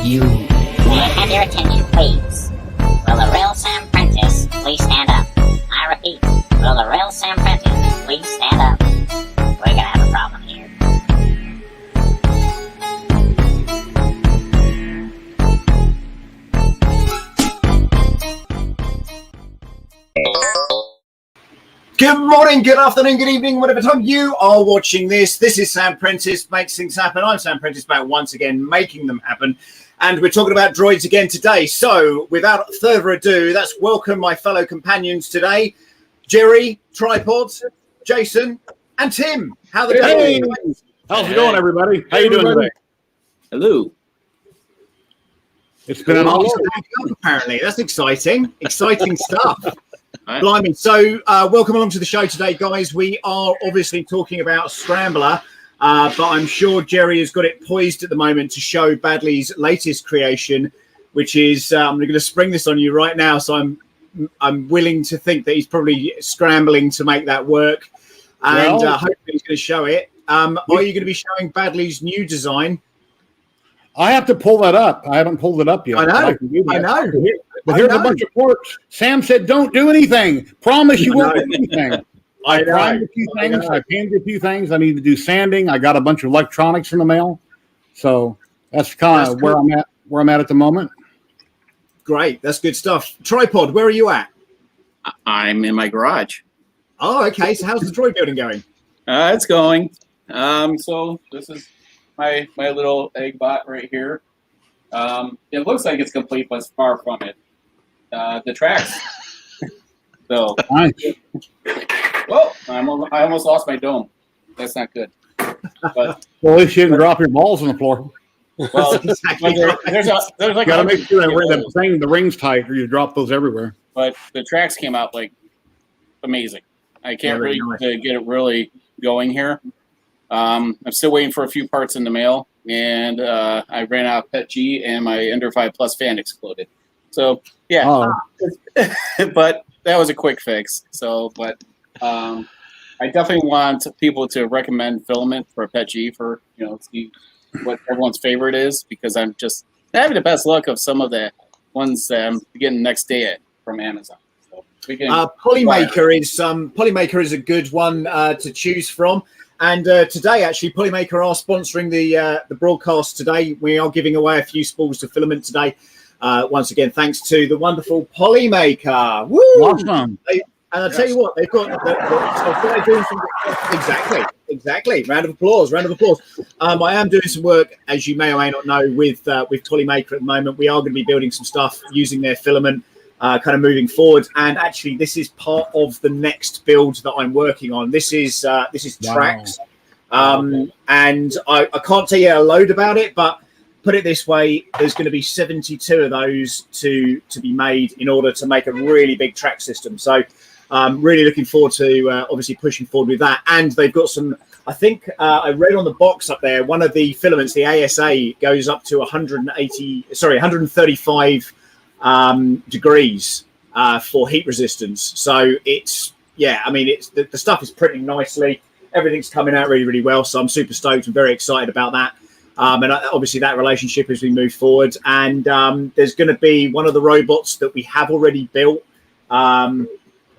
You. May I have your attention, please? Will the real Sam Prentice please stand up? I repeat, will the real Sam Prentice please stand up? We're gonna have a problem here. Good morning, good afternoon, good evening, whatever time you are watching this. This is Sam Prentice Makes Things Happen. I'm Sam Prentice, back once again, making them happen. And we're talking about droids again today. So without further ado, let's welcome my fellow companions today. Jerry, Tripod, Jason, and Tim. How the Hey, how's it going, everybody? How you doing today? Hello. It's been an awesome week. Apparently, that's exciting. Exciting stuff. Blimey. So welcome along to the show today, guys. We are obviously talking about Scrambler, but I'm sure Jerry has got it poised at the moment to show Badley's latest creation, which is, I'm going to spring this on you right now, so I'm willing to think that he's probably scrambling to make that work, and hopefully he's going to show it. Are you going to be showing Badley's new design? I have to pull that up. I haven't pulled it up yet. I know. But here's a bunch of ports. Sam said, don't do anything. Promise you won't do anything. I primed a few things. I painted a few things. I need to do sanding. I got a bunch of electronics in the mail. So that's kind of where I'm at the moment. Great. That's good stuff. Tripod, where are you at? I'm in my garage. Oh, okay. So how's the droid building going? It's going. So this is my little EggBot right here. It looks like it's complete, but it's far from it. The tracks. So, nice. Well, I almost lost my dome. That's not good. But well, at least you didn't drop your balls on the floor. Well, exactly. there's like got to make sure that the ring's tight, or you drop those everywhere. But the tracks came out like amazing. I can't really get it really going here. I'm still waiting for a few parts in the mail, and I ran out of Pet G, and my Ender 5 Plus fan exploded. So yeah, but that was a quick fix. So, but I definitely want people to recommend Filament for Pet G for see what everyone's favorite is, because I'm just having the best luck of some of the ones that I'm getting next day from Amazon. So Polymaker is a good one to choose from. And today, actually, Polymaker are sponsoring the broadcast today. We are giving away a few spools to Filament today. Once again, thanks to the wonderful Polymaker. Woo! Awesome. And I'll tell you what, they've got they're doing some, exactly. Round of applause. I am doing some work, as you may or may not know, with Polymaker at the moment. We are going to be building some stuff using their Filament. Kind of moving forward, and actually this is part of the next build that I'm working on. This is tracks, and I can't tell you a load about it, but put it this way, there's going to be 72 of those to be made in order to make a really big track system. So really looking forward to obviously pushing forward with that. And they've got some, I think I read on the box up there, one of the filaments, the ASA, goes up to 135 degrees for heat resistance. So it's the stuff is printing nicely. Everything's coming out really, really well. So I'm super stoked and very excited about that. And obviously that relationship as we move forward. And there's going to be one of the robots that we have already built.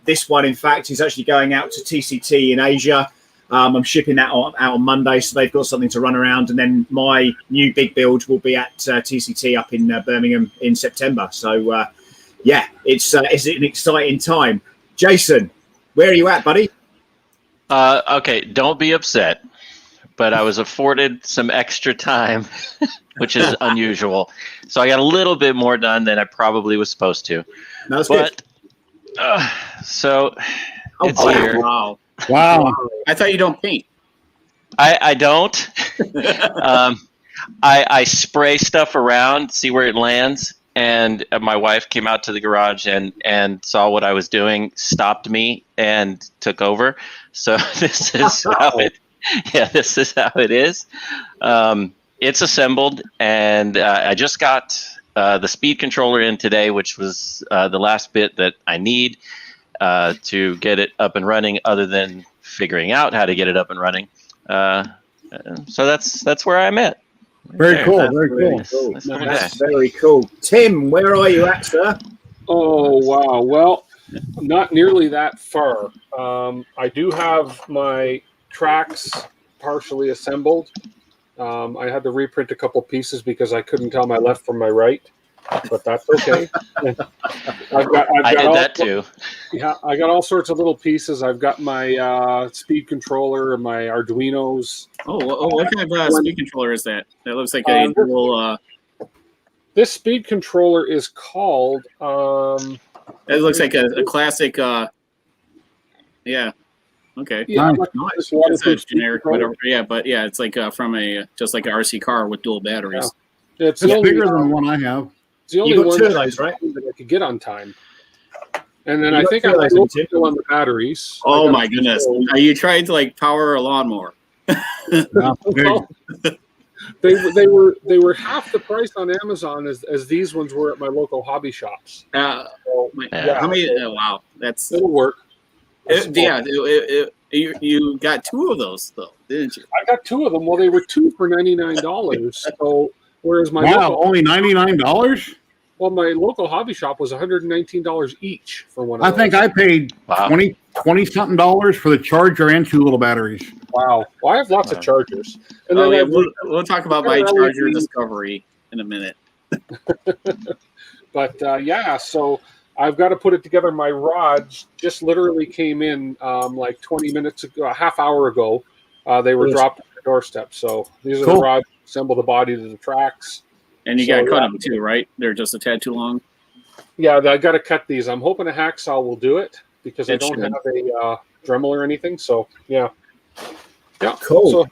This one, in fact, is actually going out to TCT in Asia. I'm shipping that out on Monday, so they've got something to run around. And then my new big build will be at TCT up in Birmingham in September. So, it's an exciting time. Jason, where are you at, buddy? Okay, don't be upset, but I was afforded some extra time, which is unusual. So I got a little bit more done than I probably was supposed to. That's good. So it's here. Wow. I thought you don't paint. I don't. I spray stuff around, see where it lands. And my wife came out to the garage and saw what I was doing, stopped me, and took over. So this is how it is. It's assembled, and I just got the speed controller in today, which was the last bit that I need to get it up and running, other than figuring out how to get it up and running. So that's where I'm at. Very cool. That's Very cool. That's very cool. Tim, where are you at, sir? Oh, wow. Well, not nearly that far. I do have my tracks partially assembled. I had to reprint a couple pieces because I couldn't tell my left from my right, but that's okay. I did that too. Yeah, I got all sorts of little pieces. I've got my speed controller and my Arduinos. What kind of speed controller is that? That looks like a little. This speed controller is called. It looks like a classic. Yeah. Okay. Yeah, Nice. It's a generic, whatever. Yeah, but yeah, it's like from just like an RC car with dual batteries. Yeah. It's bigger than the one I have. It's the only You got one two of those, right? that I could get on time. And then You I got think two I'm of those, still Tim? on the batteries. Oh my goodness! Are you trying to like power a lawnmower? Well, they were half the price on Amazon as these ones were at my local hobby shops. How many? Wow, It'll work. You got two of those though, didn't you? I got two of them. Well, they were two for $99. So whereas my only $99. Well, my local hobby shop was $119 each for one. I think I paid $20 something for the charger and two little batteries. Wow. Well, I have lots of chargers. And then we'll talk about my charger discovery in a minute. But so I've got to put it together. My rods just literally came in like 20 minutes ago, a half hour ago. They were dropped at the doorstep. So these are the rods that assemble the body to the tracks. And you got to cut them too, right? They're just a tad too long. Yeah, I got to cut these. I'm hoping a hacksaw will do it because I don't have a Dremel or anything. So yeah. Cool.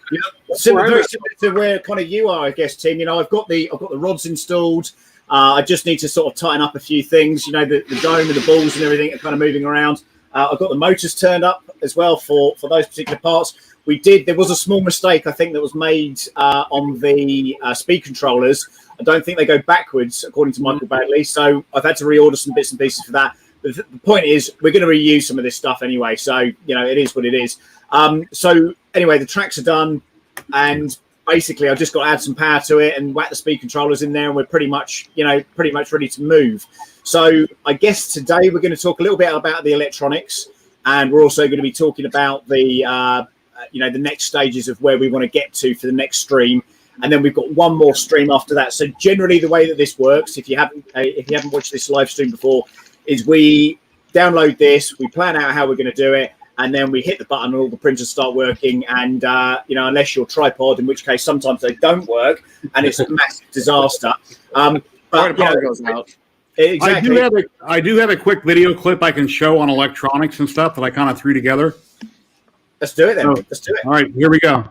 So, very similar to where kind of you are, I guess, Tim. You know, I've got the rods installed. I just need to sort of tighten up a few things. You know, the dome and the balls and everything are kind of moving around. I've got the motors turned up as well for those particular parts. There was a small mistake, I think, that was made on the speed controllers. I don't think they go backwards, according to Michael Bagley. So I've had to reorder some bits and pieces for that. But the point is, we're going to reuse some of this stuff anyway. So, you know, it is what it is. So anyway, the tracks are done. And basically, I've just got to add some power to it and whack the speed controllers in there. And we're pretty much ready to move. So I guess today we're going to talk a little bit about the electronics. And we're also going to be talking about the next stages of where we want to get to for the next stream. And then we've got one more stream after that. So generally the way that this works, if you haven't watched this live stream before, is we download this, we plan out how we're going to do it, and then we hit the button and all the printers start working. And, unless you're tripod, in which case sometimes they don't work and it's a massive disaster. But power goes out. Exactly. I do have a quick video clip I can show on electronics and stuff that I kind of threw together. Let's do it then. Let's do it. All right, here we go.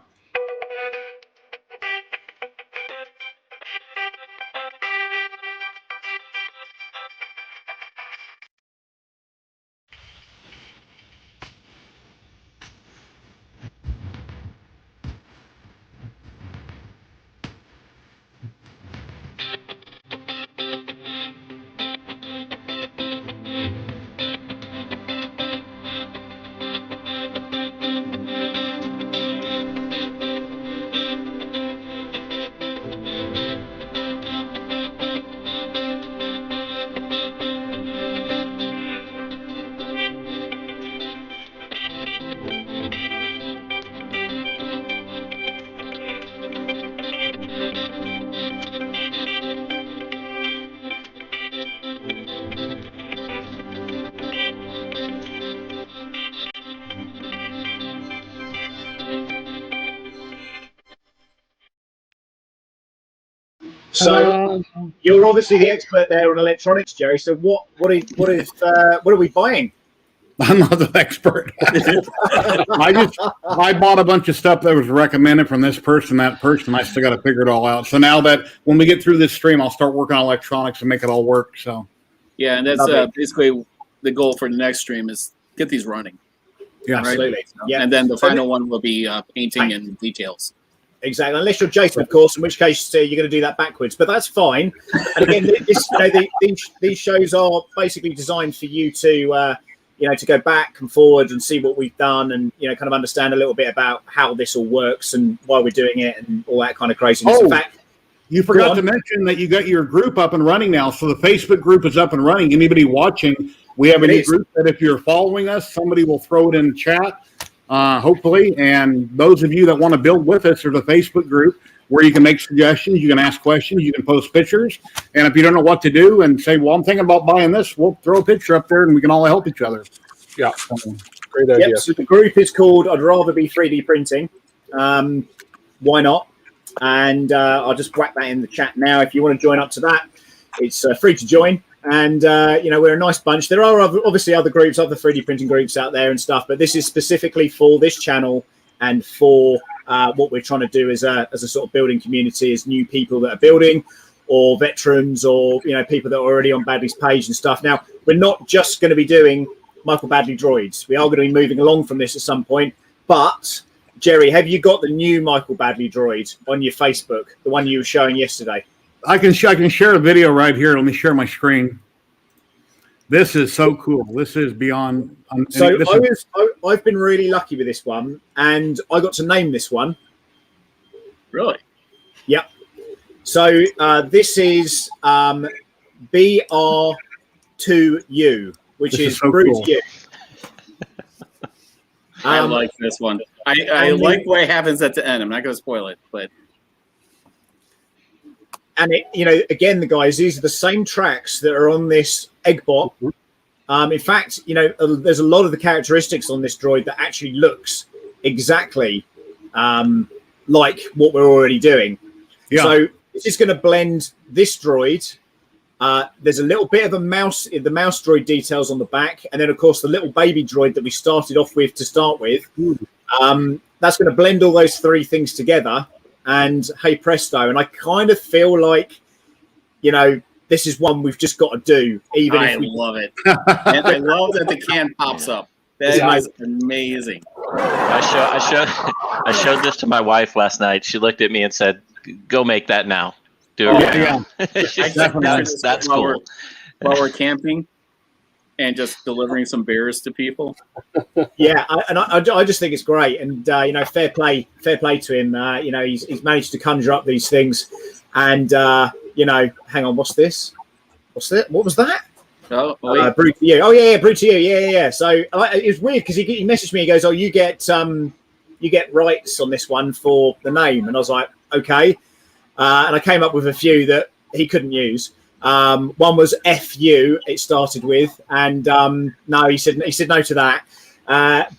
So you're obviously the expert there on electronics, Jerry. So what are we buying? I'm not the expert. I bought a bunch of stuff that was recommended from this person, that person. I still got to figure it all out. So now that when we get through this stream, I'll start working on electronics and make it all work. So yeah, and that's basically the goal for the next stream is get these running. Yeah, right? Absolutely. Yeah. And then the final one will be painting and details. Exactly, unless you're Jason, of course, in which case you're going to do that backwards. But that's fine. And again, these shows are basically designed for you to go back and forward and see what we've done, and kind of understand a little bit about how this all works and why we're doing it and all that kind of craziness. In fact, You forgot to mention that you got your group up and running now. So the Facebook group is up and running. Anybody watching, we have a new group that if you're following us, somebody will throw it in the chat, hopefully. And those of you that want to build with us, there's a Facebook group where you can make suggestions, you can ask questions, you can post pictures. And if you don't know what to do and say, well, I'm thinking about buying this, we'll throw a picture up there and we can all help each other. Yeah, great idea. Yep, so the group is called I'd Rather Be 3D Printing. Why not? And I'll just whack that in the chat now. If you want to join up to that, it's free to join. And, we're a nice bunch. There are obviously other groups, other 3D printing groups out there and stuff, but this is specifically for this channel and for what we're trying to do as a sort of building community, as new people that are building, or veterans, or, people that are already on Badley's page and stuff. Now, we're not just going to be doing Michael Badley droids. We are going to be moving along from this at some point, but... Jerry, have you got the new Michael Badley droid on your Facebook, the one you were showing yesterday? I can share a video right here. Let me share my screen. This is so cool. This is beyond. So I've been really lucky with this one, and I got to name this one. Really? Yep. So this is BR2U, which is so Bruce cool. U. I like this one. I like what happens at the end. I'm not going to spoil it, but. And again, the guys, these are the same tracks that are on this EggBot. In fact, there's a lot of the characteristics on this droid that actually looks exactly like what we're already doing. Yeah. So it's just going to blend this droid. There's a little bit of the mouse droid details on the back, and then of course the little baby droid that we started off with to start with. That's going to blend all those three things together, and hey presto! And I kind of feel like, this is one we've just got to do. I love it, and I love that the can pops up. That is amazing. I showed this to my wife last night. She looked at me and said, "Go make that now." Do it right now. That's cool. While we're camping and just delivering some beers to people. Yeah, I just think it's great, and fair play to him. He's managed to conjure up these things, and hang on, what's this? What's that? What was that? Brute to you. Oh yeah, Brute to you. Yeah. So it was weird because he messaged me. He goes, "Oh, you get rights on this one for the name," and I was like, "Okay." And I came up with a few that he couldn't use. One was FU. It started with, and no, he said no to that.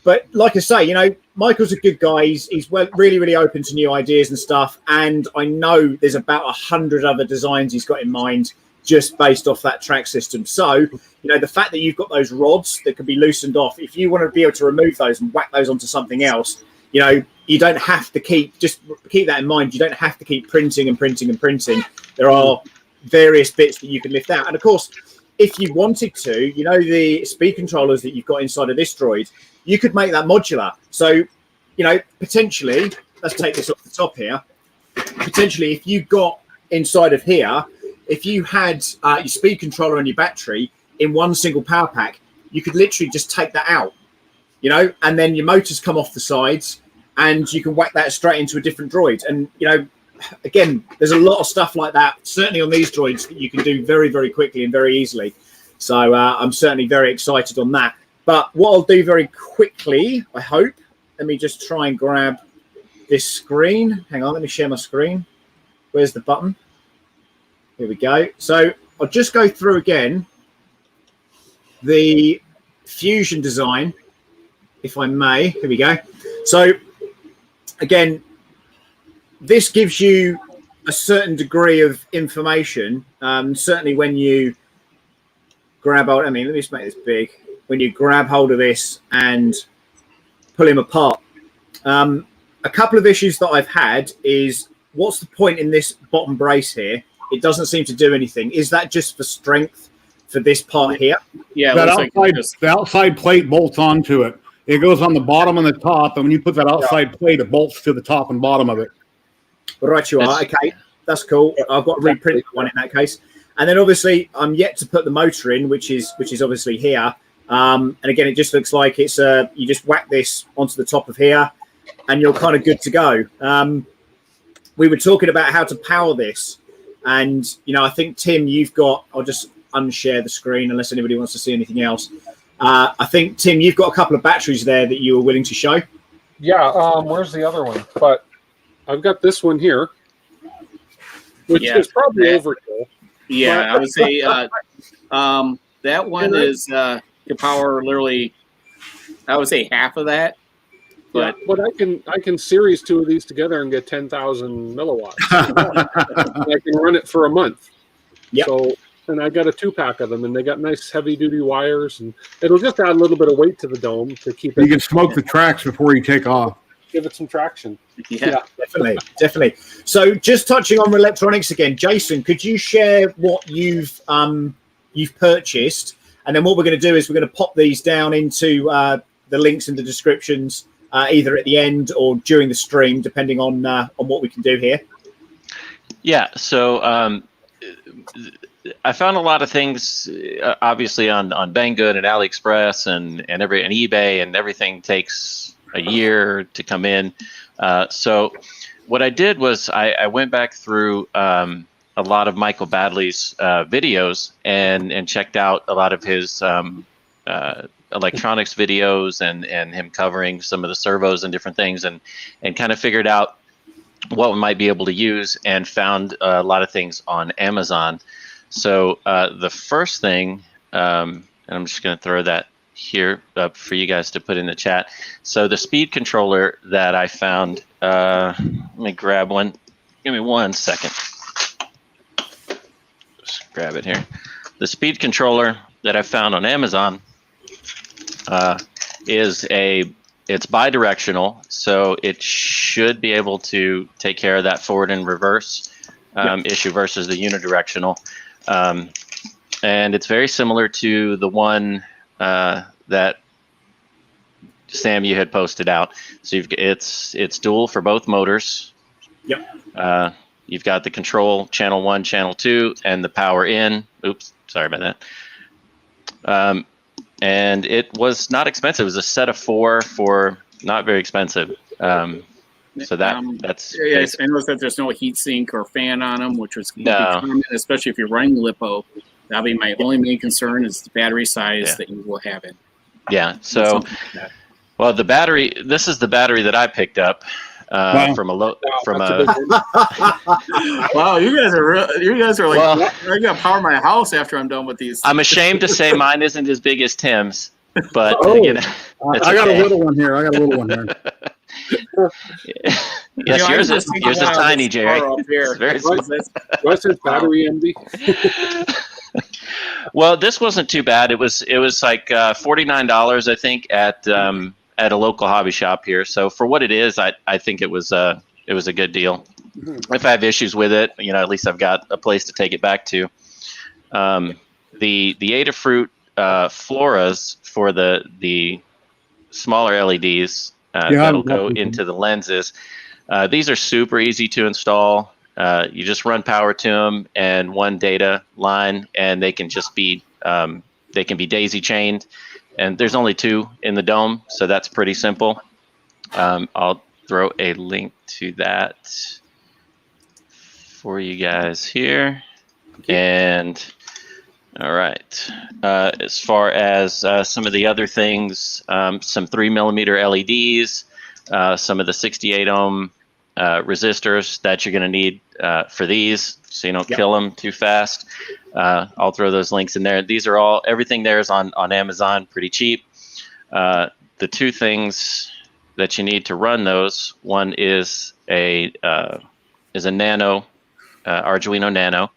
But like I say, Michael's a good guy. He's really, really open to new ideas and stuff. And I know there's about 100 other designs he's got in mind just based off that track system. So, the fact that you've got those rods that can be loosened off, if you want to be able to remove those and whack those onto something else, you don't have to keep that in mind. You don't have to keep printing and printing and printing. There are various bits that you can lift out. And of course, if you wanted to, the speed controllers that you've got inside of this droid, you could make that modular. So, potentially, let's take this off the top here. Potentially, if you got inside of here, if you had your speed controller and your battery in one single power pack, you could literally just take that out, and then your motors come off the sides, and you can whack that straight into a different droid. And, again, there's a lot of stuff like that, certainly on these droids, that you can do very, very quickly and very easily. So I'm certainly very excited on that. But what I'll do very quickly, I hope, let me just try and grab this screen. Hang on, let me share my screen. Where's the button? Here we go. So I'll just go through again the Fusion design, if I may. Here we go. So again, this gives you a certain degree of information. Certainly when you grab hold, let me just make this big. When you grab hold of this and pull him apart. A couple of issues that I've had is, what's the point in this bottom brace here? It doesn't seem to do anything. Is that just for strength for this part here? Yeah, the outside plate bolts onto it. It goes on the bottom and the top, and when you put that outside plate, it bolts to the top and bottom of it. Right, you are. Okay, that's cool. I've got to reprint one in that case. And then obviously I'm yet to put the motor in, which is obviously here. And again, it just looks like it's you just whack this onto the top of here, and you're kind of good to go. We were talking about how to power this, And I think Tim, you've got. I'll just unshare the screen unless anybody wants to see anything else. I think Tim, you've got a couple of batteries there that you were willing to show. Yeah. Where's the other one? But I've got this one here, which is probably overkill. Yeah, I would say that one is can power literally. I would say half of that. But I can series 2 of these together and get 10,000 milliwatts. I can run it for a month. Yeah. So, and I got a 2-pack of them, and they got nice heavy duty wires, and it'll just add a little bit of weight to the dome to keep it. You can smoke the tracks before you take off. Give it some traction. Yeah, definitely. So, just touching on electronics again, Jason, could you share what you've purchased, and then what we're going to do is we're going to pop these down into the links in the descriptions. Either at the end or during the stream, depending on what we can do here. Yeah, so I found a lot of things, obviously on Banggood and AliExpress and eBay, and everything takes a year to come in. So what I did was I went back through a lot of Michael Badley's videos and checked out a lot of his electronics videos and him covering some of the servos and different things, and kind of figured out what we might be able to use, and found a lot of things on Amazon. So the first thing, and I'm just going to throw that here up for you guys to put in the chat. So the speed controller that I found, let me grab one. Give me 1 second. Just grab it here. The speed controller that I found on Amazon it's bi-directional, so it should be able to take care of that forward and reverse issue versus the unidirectional. And it's very similar to the one that Sam, you had posted out. So it's dual for both motors. Yep. You've got the control channel 1, channel 2, and the power in. Oops, sorry about that. And it was not expensive. It was a set of 4 for not very expensive. So that's I noticed that there's no heat sink or fan on them, which was common, especially if you're running LiPo. That'll be my only main concern is the battery size that you will have it. Yeah. So, well, the battery. This is the battery that I picked up from a. Wow, you guys are like, well, I'm gonna power my house after I'm done with these. I'm ashamed to say mine isn't as big as Tim's, but I got a little one here. Yes, yours is tiny, Jerry. It's very small. What's his battery envy? Well, this wasn't too bad. It was like $49, I think, at a local hobby shop here. So for what it is, I think it was a good deal. If I have issues with it, at least I've got a place to take it back to. The Adafruit Floras for the smaller LEDs that'll go into the lenses. These are super easy to install. You just run power to them and one data line, and they can just be daisy chained. And there's only 2 in the dome, so that's pretty simple. I'll throw a link to that for you guys here. And all right, as far as some of the other things, some 3mm LEDs, some of the 68 ohm resistors that you're going to need for these, so you don't kill them too fast. I'll throw those links in there. These are everything there is on Amazon, pretty cheap. The 2 things that you need to run those, one is a Nano, Arduino Nano,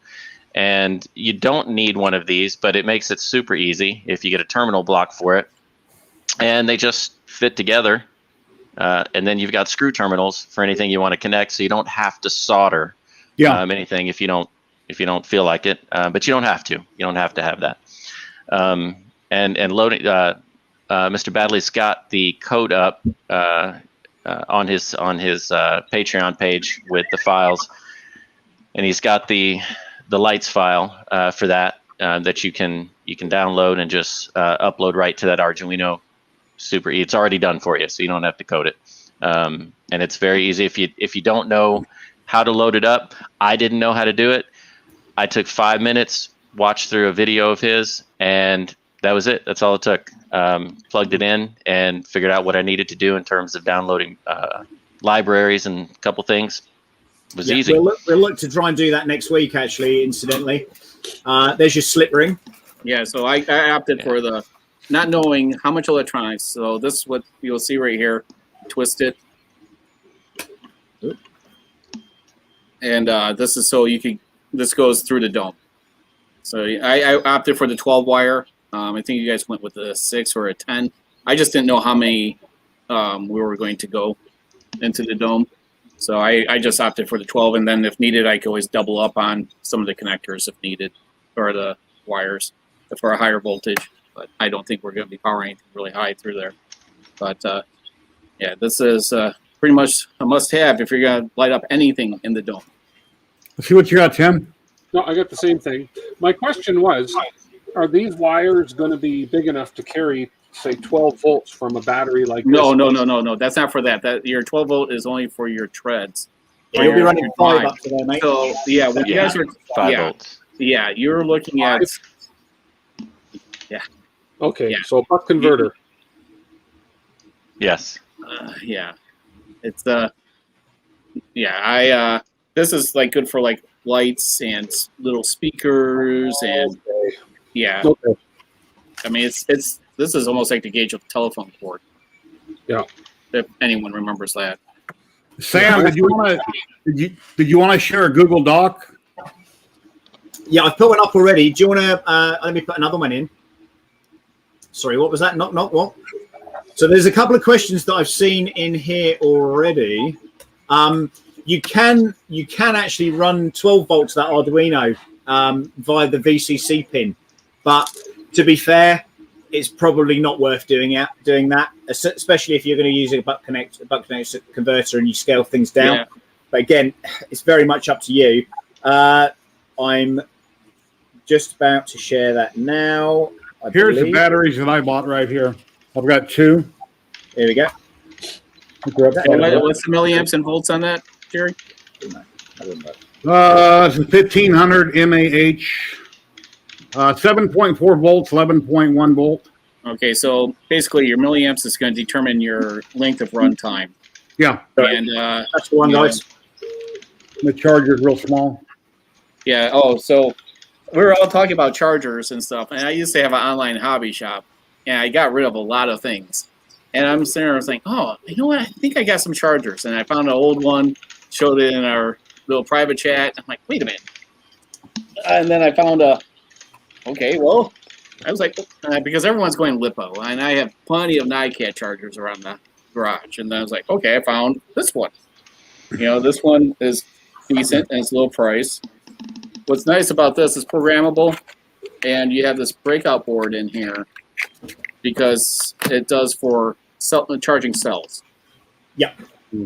and you don't need one of these, but it makes it super easy if you get a terminal block for it, and they just fit together. And then you've got screw terminals for anything you want to connect, so you don't have to solder anything if you don't feel like it. But you don't have to. You don't have to have that. And loading. Mr. Badley's got the code up on his Patreon page with the files, and he's got the lights file for that you can download and just upload right to that Arduino. Super easy. It's already done for you, so you don't have to code it. And it's very easy. If you don't know how to load it up, I didn't know how to do it. I took 5 minutes, watched through a video of his, and that was it. That's all it took. Plugged it in and figured out what I needed to do in terms of downloading libraries and a couple things. It was easy. We'll look to try and do that next week, actually, incidentally. There's your slip ring. Yeah, so I opted for the not knowing how much electronics. So this is what you'll see right here. Twist it. And this is so you can, this goes through the dome. So I opted for the 12 wire. I think you guys went with a 6 or a 10. I just didn't know how many we were going to go into the dome. So I just opted for the 12, and then if needed, I could always double up on some of the connectors if needed, or the wires for a higher voltage. But I don't think we're going to be powering anything really high through there. But yeah, this is pretty much a must-have if you're going to light up anything in the dome. Let's see what you got, Tim. No, I got the same thing. My question was, are these wires going to be big enough to carry, say, 12 volts from a battery like this? No. That's not for that. That your 12 volt is only for your treads. Yeah, you'll be running 5 up to there, mate. So yeah, when you guys are 5 volts. Yeah, you're looking at Okay, Yeah. so a buck converter. Yes. yeah, it's I this is like good for like lights and little speakers and yeah. Okay. I mean it's this is almost like the gauge of the telephone cord. Yeah. If anyone remembers that. Sam, did you want to share a Google Doc? Yeah, I've put one up already. Do you want to let me put another one in? Sorry, what was that? Not what? So there's a couple of questions that I've seen in here already. You can actually run 12 volts that Arduino via the VCC pin, but to be fair, it's probably not worth doing that, especially if you're going to use a buck connect converter and you scale things down. Yeah. But again, it's very much up to you. I'm just about to share that now. Here's the batteries that I bought right here. I've got 2. Here we go. What's the milliamps and volts on that, Jerry? It's a 1500 mAh, 7.4 volts, 11.1 volt. Okay, so basically your milliamps is going to determine your length of run time. Yeah, And that's the one, guys. the charger's real small. yeah, so we were all talking about chargers and stuff, and I used to have an online hobby shop, and I got rid of a lot of things. And I'm sitting there, I was like, oh, you know what? I think I got some chargers. And I found an old one, showed it in our little private chat. I'm like, wait a minute. And then I found okay, well, I was like, because everyone's going LiPo, and I have plenty of NiCad chargers around the garage. And then I was like, okay, I found this one. You know, this one is decent, and it's low price. What's nice about this is programmable, and you have this breakout board in here because it does for charging cells. Yeah.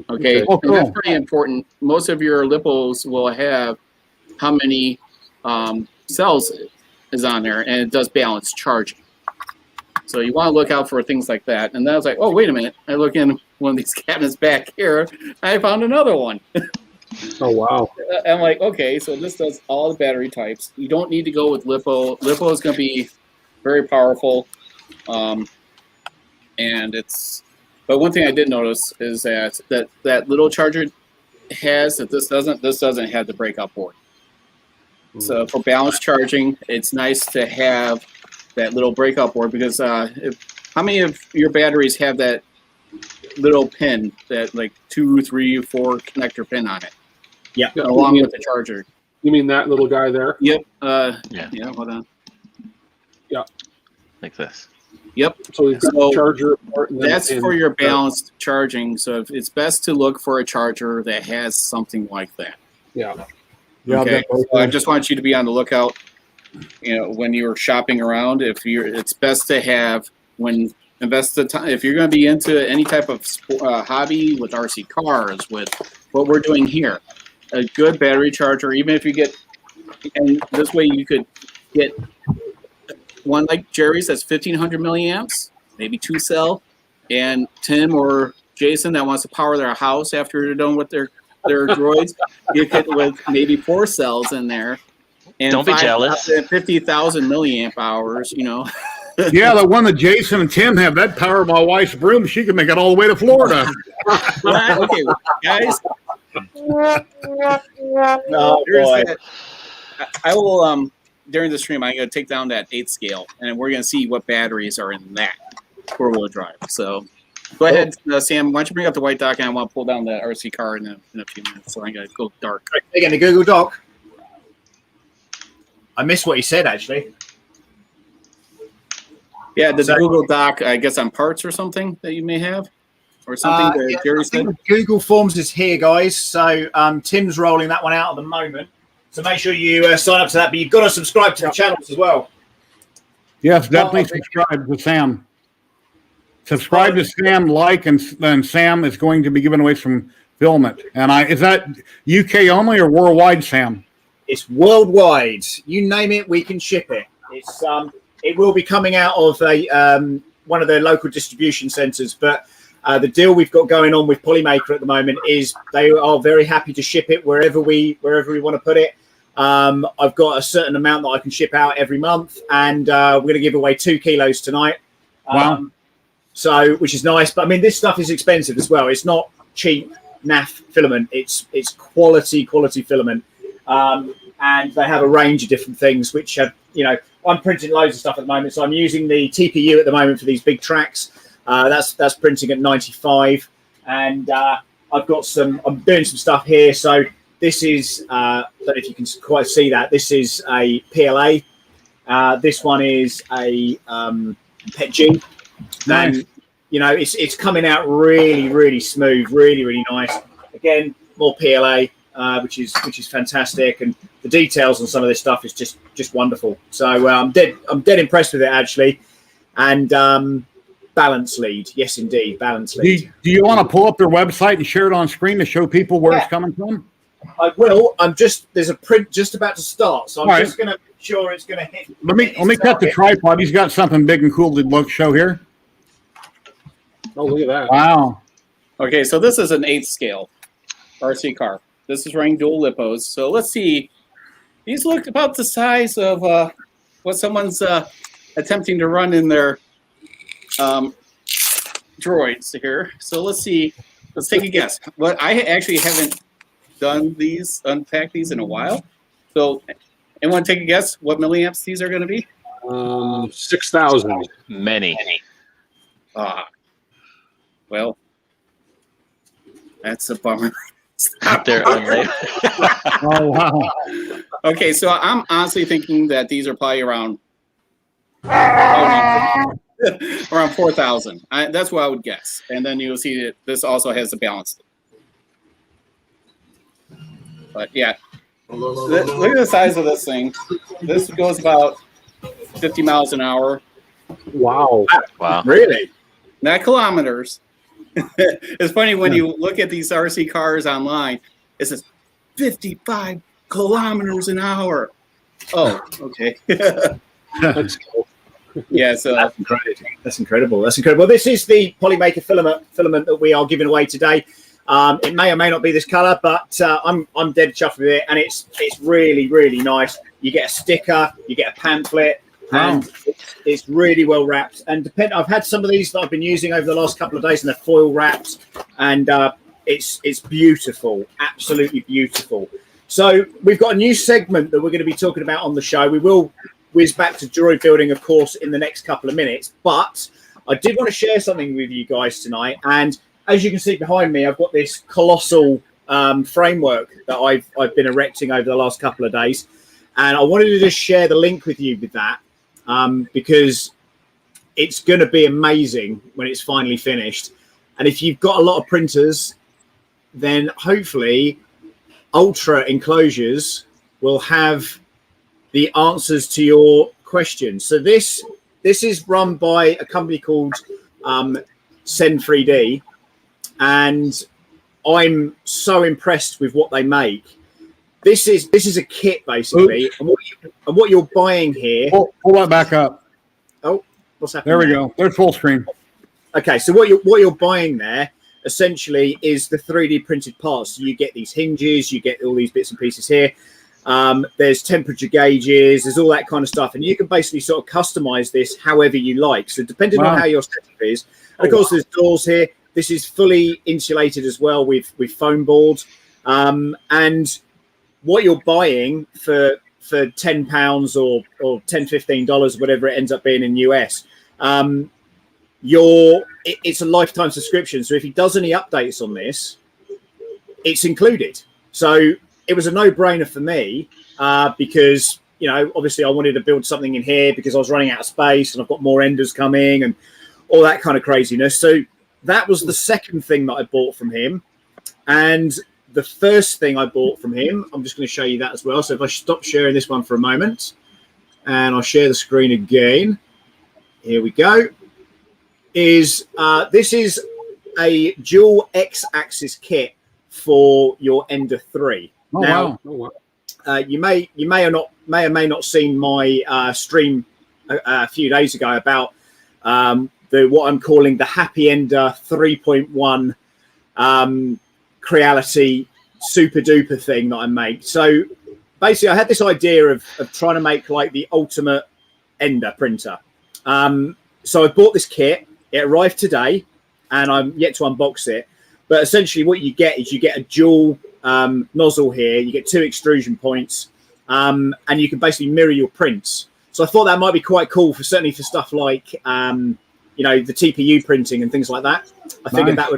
Okay. Oh, cool. And that's pretty important. Most of your LiPos will have how many cells is on there, and it does balance charging. So you want to look out for things like that. And then I was like, oh, wait a minute. I look in one of these cabinets back here. I found another one. Oh, wow. I'm like, okay, so this does all the battery types. You don't need to go with LiPo. LiPo is going to be very powerful. And it's, but one thing I did notice is that little charger has that this doesn't have the breakout board. So for balanced charging, it's nice to have that little breakout board because how many of your batteries have that little pin, that like 2, 3, 4 connector pin on it? Yeah. Along with the charger. You mean that little guy there? Yep. Yeah. Yeah. Hold on. Like this. Yep. So we've got the charger. That's for your balanced charging. So it's best to look for a charger that has something like that. Yeah. Yeah, Okay. So I just want you to be on the lookout. You know, when you're shopping around, it's best to have invest the time. If you're going to be into any type of hobby with RC cars, with what we're doing here, a good battery charger, even if you get, and this way you could get one like Jerry's that's 1500 milliamps, maybe 2 cell, and Tim or Jason that wants to power their house after they're done with their droids, you could with maybe 4 cells in there, And Don't be jealous. 50,000 milliamp hours, you know. Yeah, the one that Jason and Tim have, that power my wife's broom, she can make it all the way to Florida. Okay, guys. Oh, boy. I will during the stream. I'm going to take down that 8 scale, and we're going to see what batteries are in that 4-wheel drive. So, go ahead, Sam. Why don't you bring up the white dock, and I want to pull down the RC car in a few minutes. So I'm going to go dark. Again, the Google Doc. I missed what he said actually. Yeah, the Google Doc, I guess, on parts or something that you may have, or something that Jerry said. Google Forms is here, guys. So Tim's rolling that one out at the moment. So make sure you sign up to that. But you've got to subscribe to the channels as well. Yes, definitely subscribe to Sam. Subscribe to Sam, like, and then Sam is going to be giving away some Filament. And is that UK only or worldwide, Sam? It's worldwide. You name it, we can ship it. It's it will be coming out of one of their local distribution centres, but the deal we've got going on with Polymaker at the moment is they are very happy to ship it wherever we want to put it. I've got a certain amount that I can ship out every month, and we're going to give away 2 kilos tonight. Wow. So, which is nice, but I mean, this stuff is expensive as well. It's not cheap NAF filament. It's quality filament. And they have a range of different things, which have, you know, I'm printing loads of stuff at the moment. So I'm using the TPU at the moment for these big tracks. That's printing at 95. And I've got I'm doing some stuff here. So this is, I don't know if you can quite see that. This is a PLA. This one is a PETG. Nice. And, you know, it's coming out really, really smooth, really, really nice. Again, more PLA. Which is fantastic, and the details on some of this stuff is just wonderful. So I'm dead impressed with it actually, and balance lead, yes indeed, balance lead. Do you want to pull up their website and share it on screen to show people where it's coming from? I will. There's a print just about to start, so I'm just going to make sure it's going to hit. Let me cut the tripod. He's got something big and cool to show here. Oh, look at that! Wow. Okay, so this is an 8th scale RC car. This is running dual lipos. So let's see. These look about the size of what someone's attempting to run in their droids here. So let's see. Let's take a guess. What I actually haven't unpacked these in a while. So anyone take a guess what milliamps these are going to be? 6,000. Many. Well, that's a bummer. They're Oh, wow. Okay, so I'm honestly thinking that these are probably around 4,000. That's what I would guess. And then you'll see that this also has the balance. But yeah, look at the size of this thing. This goes about 50 miles an hour. Wow. Wow. Really? Not kilometers. It's funny when you look at these RC cars online, it says 55 kilometers an hour. Oh, okay. That's cool. Yeah, so That's incredible. That's incredible. This is the Polymaker filament that we are giving away today. It may or may not be this color, but I'm dead chuffed with it, and it's really, really nice. You get a sticker, you get a pamphlet, and it's really well wrapped. And I've had some of these that I've been using over the last couple of days, and they're foil wrapped, and it's beautiful, absolutely beautiful. So we've got a new segment that we're going to be talking about on the show. We will whiz back to droid building, of course, in the next couple of minutes, but I did want to share something with you guys tonight. And as you can see behind me, I've got this colossal framework that I've been erecting over the last couple of days, and I wanted to just share the link with you with that because it's going to be amazing when it's finally finished. And if you've got a lot of printers, then hopefully Ultra Enclosures will have the answers to your questions. So this is run by a company called Send3D, and I'm so impressed with what they make. This is a kit basically, and what you're buying here. Pull that back up. Oh, what's happening? There we go. There's full screen. Okay, so what you're buying there essentially is the 3D printed parts. So you get these hinges, you get all these bits and pieces here, There's temperature gauges, there's all that kind of stuff, and you can basically sort of customize this however you like. So depending on how your setup is, and of course there's doors here. This is fully insulated as well with foam board, and what you're buying for £10 or $10-15, whatever it ends up being in US, it's a lifetime subscription. So if he does any updates on this, it's included. So it was a no-brainer for me because, you know, obviously I wanted to build something in here because I was running out of space and I've got more enders coming and all that kind of craziness. So that was the second thing that I bought from him. And the first thing I bought from him, I'm just going to show you that as well. So if I stop sharing this one for a moment and I'll share the screen again. Here we go. This is a dual X-axis kit for your Ender 3. Oh, now, wow. You may or may not seen my stream a few days ago about what I'm calling the Happy Ender 3.1 Creality super duper thing that I make. So basically, I had this idea of trying to make like the ultimate Ender printer. So I bought this kit. It arrived today, and I'm yet to unbox it. But essentially, what you get is you get a dual nozzle here. You get 2 extrusion points, and you can basically mirror your prints. So I thought that might be quite cool for certainly for stuff like you know, the TPU printing and things like that. I figured that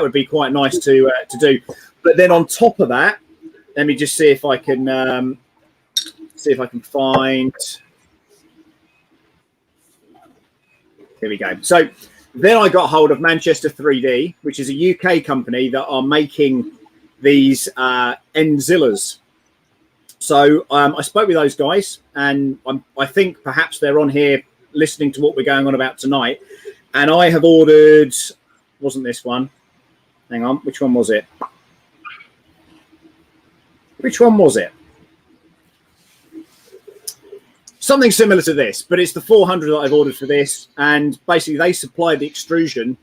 would be quite nice to do. But then on top of that, let me just see if I can find. Here we go. So then I got hold of Manchester 3D, which is a UK company that are making these Endzillas. So I spoke with those guys, and I think perhaps they're on here listening to what we're going on about tonight. And I have ordered, wasn't this one? Hang on, which one was it? Which one was it? Something similar to this, but it's the 400 that I've ordered for this. And basically they supply the extrusion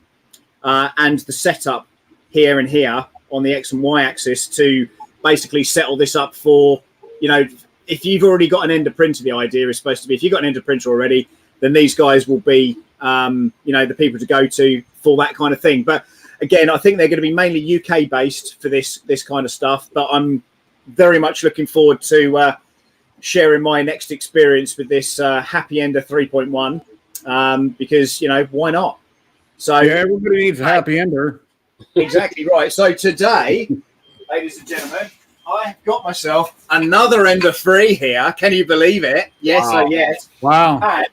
and the setup here and here on the X and Y axis to basically settle this up for, you know, if you've already got an Ender printer, the idea is supposed to be, if you've got an Ender printer already, then these guys will be, you know, the people to go to for that kind of thing. But again, I think they're going to be mainly UK based for this kind of stuff. But I'm very much looking forward to sharing my next experience with this Happy Ender 3.1 because, you know, why not? So yeah, everybody needs a Happy Ender. Exactly right. So today, ladies and gentlemen, I've got myself another Ender 3 here. Can you believe it? Yes, wow. Yes. Wow. And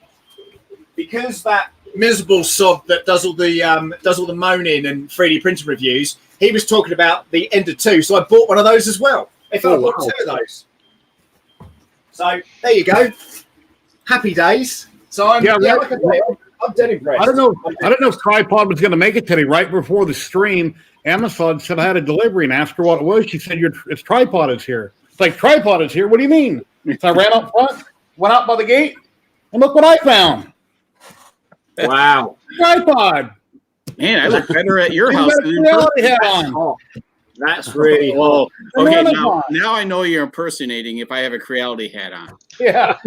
because that miserable sod that does all the moaning and 3D printing reviews, he was talking about the Ender 2, so I bought one of those as well. I bought 2 of those. So there you go. Happy days. So I'm dead impressed. I don't know if Tripod was going to make it today. Right before the stream, Amazon said I had a delivery and asked her what it was. She said, "It's Tripod is here." It's like, Tripod is here. What do you mean? So I ran up front, went out by the gate, and look what I found. Wow. Tripod. Man, I look better at your house than in person. Oh, that's really oh. Okay, now I know you're impersonating if I have a Creality hat on. Yeah.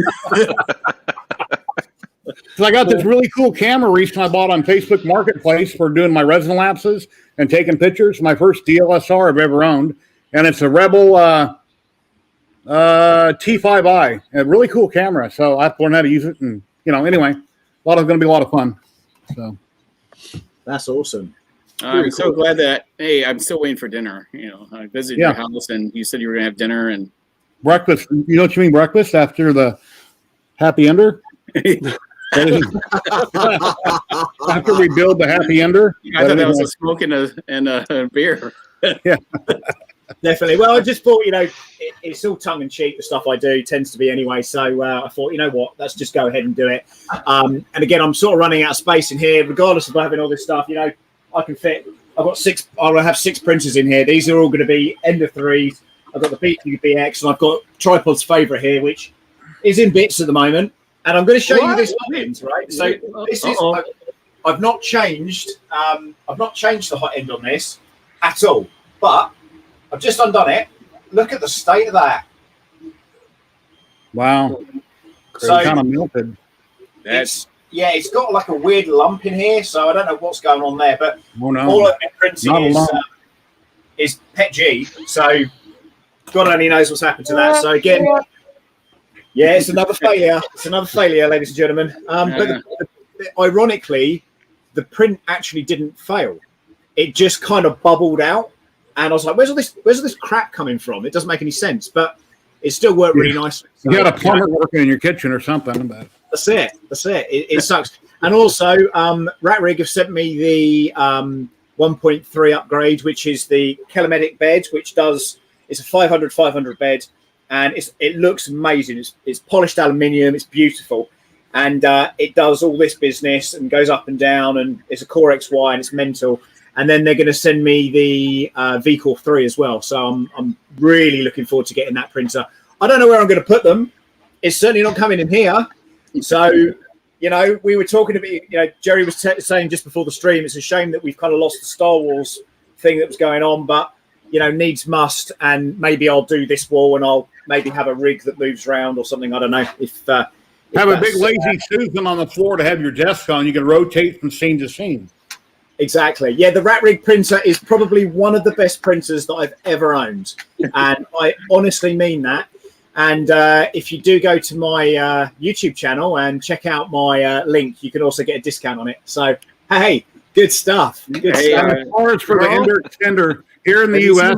So I got this really cool camera recently I bought on Facebook Marketplace for doing my resin lapses and taking pictures. My first DLSR I've ever owned, and it's a Rebel T5i. A really cool camera. So I have to learn how to use it, and anyway, going to be a lot of fun. So that's awesome. I'm so glad that. Hey, I'm still waiting for dinner. I visited your house, and you said you were going to have dinner and breakfast. You know what you mean, breakfast after the Happy Ender. After we build the Happy Ender. I thought that was a smoke and a beer. Yeah, definitely. Well, I just thought, it's all tongue in cheek. The stuff I do tends to be anyway. So I thought, you know what, let's just go ahead and do it. And again, I'm sort of running out of space in here, regardless of having all this stuff. I can fit. I'll have 6 printers in here. These are all going to be Ender 3s. I've got the BX, and I've got Tripod's favorite here, which is in bits at the moment. And I'm going to show you this hot end, right? So this is. I've not changed. I've not changed the hot end on this at all. But I've just undone it. Look at the state of that. Wow. So Kind of melted. That's it's got like a weird lump in here, so I don't know what's going on there. But Oh, no. all I've been printing Not a lump. is Pet G, so God only knows what's happened to that. So again, yeah, it's another failure. It's another failure, ladies and gentlemen. But ironically, the print actually didn't fail. It just kind of bubbled out, and I was like, "Where's all this crap coming from? It doesn't make any sense." But it still worked really nicely. So, You got a plumber working in your kitchen or something. But That's it. It sucks. And also, RatRig have sent me the 1.3 upgrade, which is the Filament bed, which it's a 500 bed, and it looks amazing. It's polished aluminium. It's beautiful, and it does all this business and goes up and down, and it's a Core XY, and it's mental. And then they're going to send me the VCore 3 as well. So I'm really looking forward to getting that printer. I don't know where I'm going to put them. It's certainly not coming in here. So, we were talking about, Jerry was saying just before the stream, it's a shame that we've kind of lost the Star Wars thing that was going on, but, needs must. And maybe I'll do this wall and I'll maybe have a rig that moves around or something. I don't know if have a big lazy Susan on the floor to have your desk on. You can rotate from scene to scene. Exactly. Yeah, the RatRig printer is probably one of the best printers that I've ever owned. And I honestly mean that. And if you do go to my YouTube channel and check out my link, you can also get a discount on it. So, hey, good stuff. Good stuff. As far as for the Ender extender here in the U.S.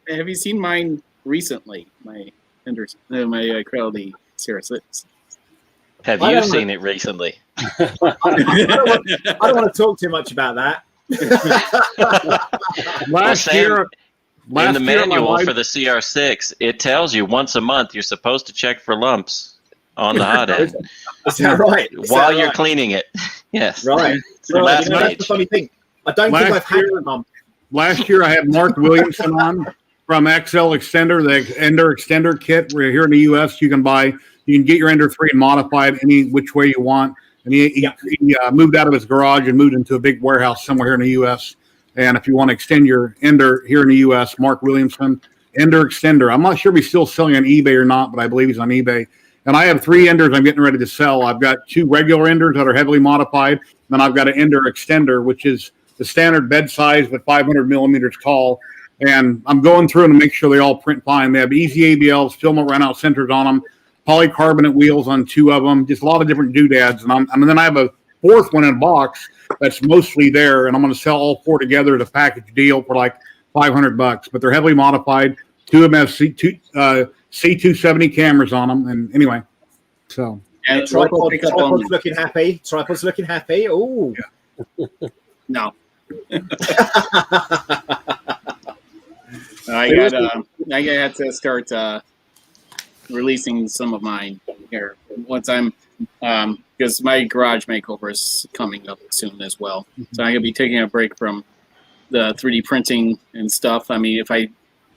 Have you seen mine recently? My Quality Series 6. Have you seen it recently? I don't want to talk too much about that. Last year, in the manual for the CR6, it tells you once a month you're supposed to check for lumps on the hot end. Is that right? While you're cleaning it. Yes. Right. It's the last that's page. the funny thing. I don't think I've had a lump. Last year, I had Mark Williamson on from XL Extender, the Ender Extender kit. We're here in the U.S. You can get your Ender 3 and modify it any which way you want. And he moved out of his garage and moved into a big warehouse somewhere here in the U.S. And if you want to extend your Ender here in the U.S., Mark Williamson, Ender Extender. I'm not sure if he's still selling on eBay or not, but I believe he's on eBay. And I have 3 Enders I'm getting ready to sell. I've got 2 regular Enders that are heavily modified. Then I've got an Ender Extender, which is the standard bed size but 500 millimeters tall. And I'm going through them to make sure they all print fine. They have easy ABLs, filament runout centers on them, polycarbonate wheels on 2 of them, just a lot of different doodads. And then I have a 4th one in a box that's mostly there, and I'm going to sell all 4 together as a package deal for like $500. But they're heavily modified. 2 of them have C270 cameras on them. And anyway, so. And tripod's looking happy. Tripod's looking happy. Oh. Yeah. No. I got to start releasing some of mine here once I'm because my garage makeover is coming up soon as well. So I'm gonna be taking a break from the 3D printing and stuff. I mean, if I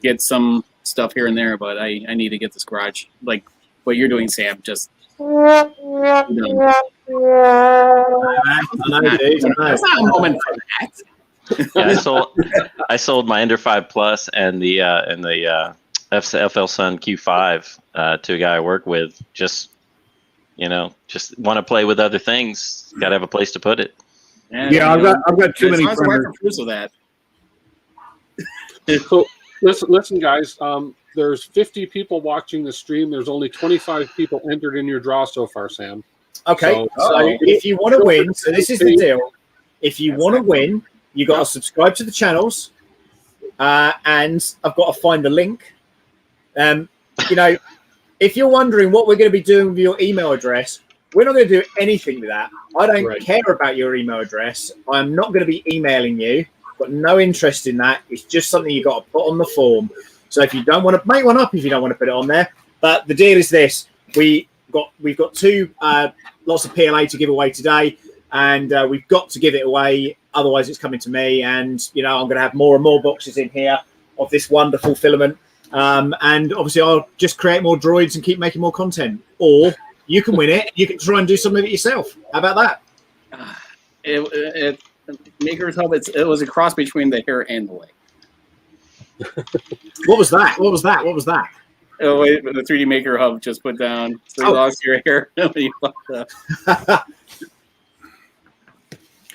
get some stuff here and there, but I need to get this garage like what you're doing, Sam. Just That's not a moment for that. Yeah, I sold my Ender 5 Plus and the FL Sun Q5 to a guy I work with. Just want to play with other things. Got to have a place to put it. Yeah, I've got too many printers of that. So listen, guys. There's 50 people watching the stream. There's only 25 people entered in your draw so far, Sam. Okay, so if you want to win, so this is the deal. If you want to win, you got to subscribe to the channels, and I've got to find the link. If you're wondering what we're going to be doing with your email address, we're not going to do anything with that. I don't care about your email address. I'm not going to be emailing you. I've got no interest in that. It's just something you've got to put on the form. So if you don't want to make one up, if you don't want to put it on there, but the deal is this: we've got 2 lots of PLA to give away today, and we've got to give it away. Otherwise, it's coming to me, and I'm going to have more and more boxes in here of this wonderful filament. And obviously, I'll just create more droids and keep making more content. Or you can win it. You can try and do some of it yourself. How about that? Maker's Hub. It was a cross between the hair and the leg. What was that? What was that? Oh wait, the 3D Maker Hub just put down. So you lost your hair. You fucked up.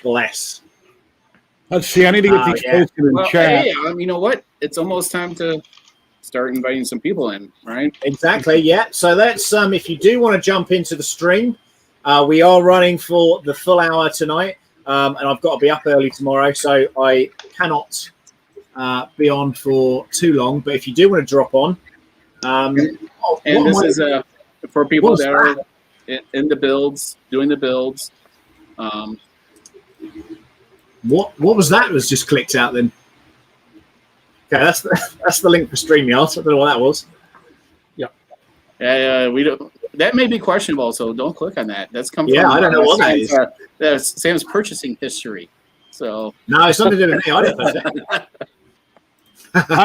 Bless. Let's see. I need to get these posted in Well, chat. hey, you know what? It's almost time to start inviting some people in, right? Exactly. Yeah. So let's. If you do want to jump into the stream, we are running for the full hour tonight, and I've got to be up early tomorrow, so I cannot be on for too long. But if you do want to drop on, and this is for people that are in the builds, doing the builds. What was that? Was just clicked out then. Okay, that's the link for StreamYard. I don't know what that was. Yeah. We don't. That may be questionable, so don't click on that. That's come. Yeah, from, I don't know what that is. That's Sam's purchasing history. So no, it's something to do with me. I didn't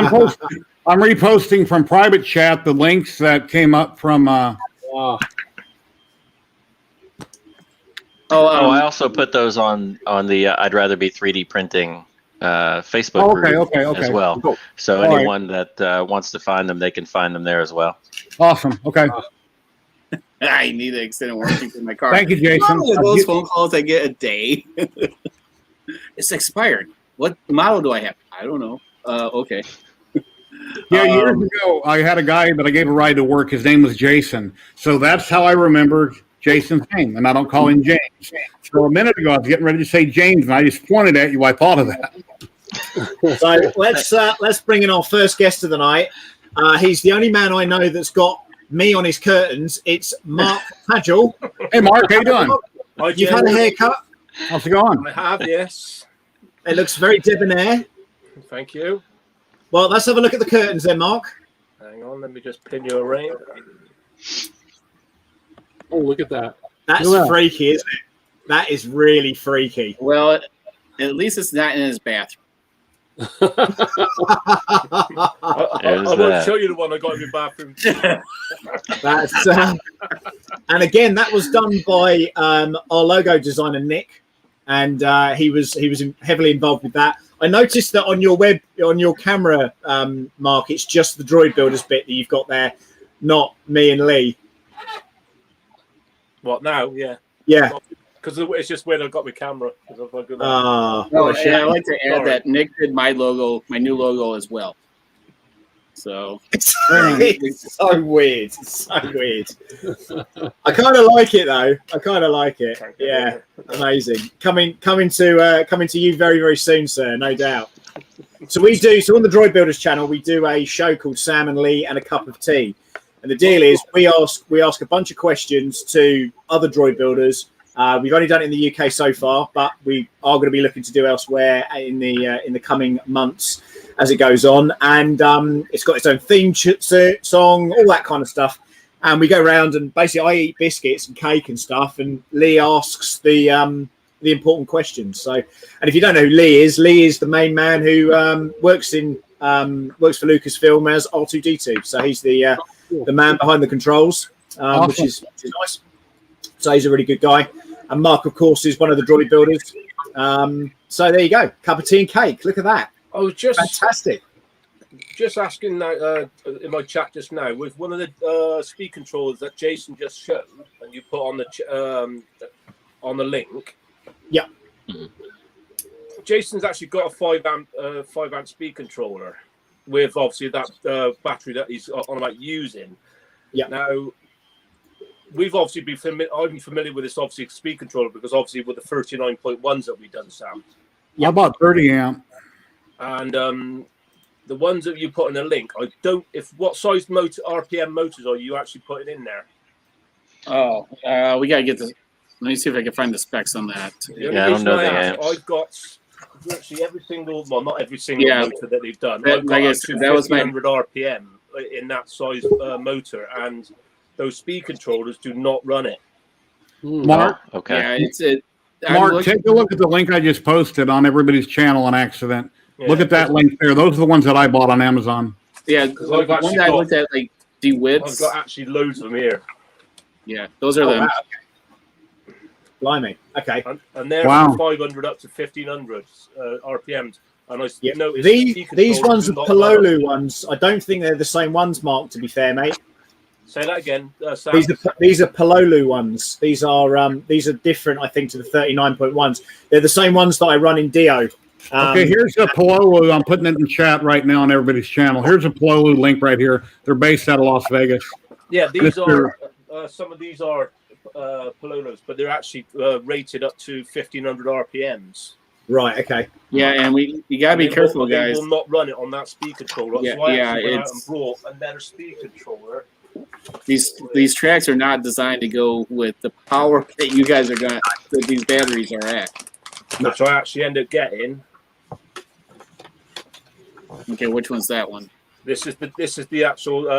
post it. I'm reposting from private chat the links that came up from. I also put those on the I'd rather be 3D printing Facebook group as well. Cool. So anyone that wants to find them, they can find them there as well. Awesome. Okay. I need an extended warranty for my car. Thank you, Jason. Those phone calls I get a day. It's expired. What model do I have? I don't know. Okay. Yeah, years ago, I had a guy that I gave a ride to work. His name was Jason. So that's how I remember Jason's name, and I don't call him James. So a minute ago, I was getting ready to say James, and I just pointed at you. I thought of that. So let's bring in our first guest of the night. He's the only man I know that's got me on his curtains. It's Mark Padgell. Hey, Mark, how you doing? You've had a haircut. How's it going? I have, yes. It looks very debonair. Thank you. Well, let's have a look at the curtains then, Mark. Hang on, let me just pin you a ring. Oh, look at that. That's freaky, isn't it? That is really freaky. Well, at least it's not in his bathroom. I won't show you the one I got in my bathroom. That's and again, that was done by our logo designer Nick, and he was heavily involved with that. I noticed that on your camera, Mark, it's just the Droid Builders bit that you've got there, not me and Lee. What now? Yeah. Yeah. Because it's just where I got my camera. And I like to add that Nick did my logo, my new logo as well. So it's so weird. It's so weird. I kind of like it though. I kind of like it. Yeah, amazing. Coming to you very, very soon, sir. No doubt. So on the Droid Builders channel, we do a show called Sam and Lee and a Cup of Tea, and the deal is we ask a bunch of questions to other droid builders. We've only done it in the UK so far, but we are going to be looking to do elsewhere in the coming months as it goes on. And it's got its own theme song, all that kind of stuff. And we go around and basically I eat biscuits and cake and stuff, and Lee asks the important questions. So, and if you don't know who Lee is the main man who works for Lucasfilm as R2D2. So he's the man behind the controls, Awesome. which is nice. So he's a really good guy. And Mark, of course, is one of the droid builders. So there you go. Cup of tea and cake. Look at that. I was just Fantastic. just asking now in my chat just now with one of the speed controllers that Jason just showed and you put on the link. Yeah. Jason's actually got a 5 amp speed controller with obviously that battery that he's on about using. Yeah. Now we've obviously I'm familiar with this obviously speed controller because obviously with the 39.1s that we've done, Sam. How about 30 amp? And the ones that you put in the link, what size motor RPM motors are you actually putting in there? Oh, we gotta get this. Let me see if I can find the specs on that. Yeah, I don't know the amps. I've got virtually every single, well, not every single motor that they've done. That, I've got like I said, that was my 100 RPM in that size motor, and those speed controllers do not run it. Mark, Okay. Yeah, Mark, take a look at the link I just posted on everybody's channel on accident. Yeah. Look at that link there. Those are the ones that I bought on Amazon. Yeah, Because the I've one actually that I got- looked at, like DeWitt's. I've got actually loads of them here, Yeah, those are Oh, them. wow. Blimey. Okay. and they're Wow. from 500 up to 1500 RPMs. And I Yep. noticed These ones do are not Pololu ones. I don't think they're the same ones, Mark, to be fair, mate. Say that again, Sam. These are Pololu ones. These are different, I think, to the 39.1s. They're the same ones that I run in Dio. Okay, here's a Pololu. I'm putting it in chat right now on everybody's channel. Here's a Pololu link right here. They're based out of Las Vegas. Yeah, these are some of these are Pololos, but they're actually rated up to 1500 RPMs. Right. Okay. Yeah, and you gotta be careful, They guys. will not run it on that speed controller. Yeah, So I actually went out it's- and brought another speed controller. These tracks are not designed to go with the power that you guys are that these batteries are at. Which I actually ended up getting. Okay, which one's that one? This is the actual.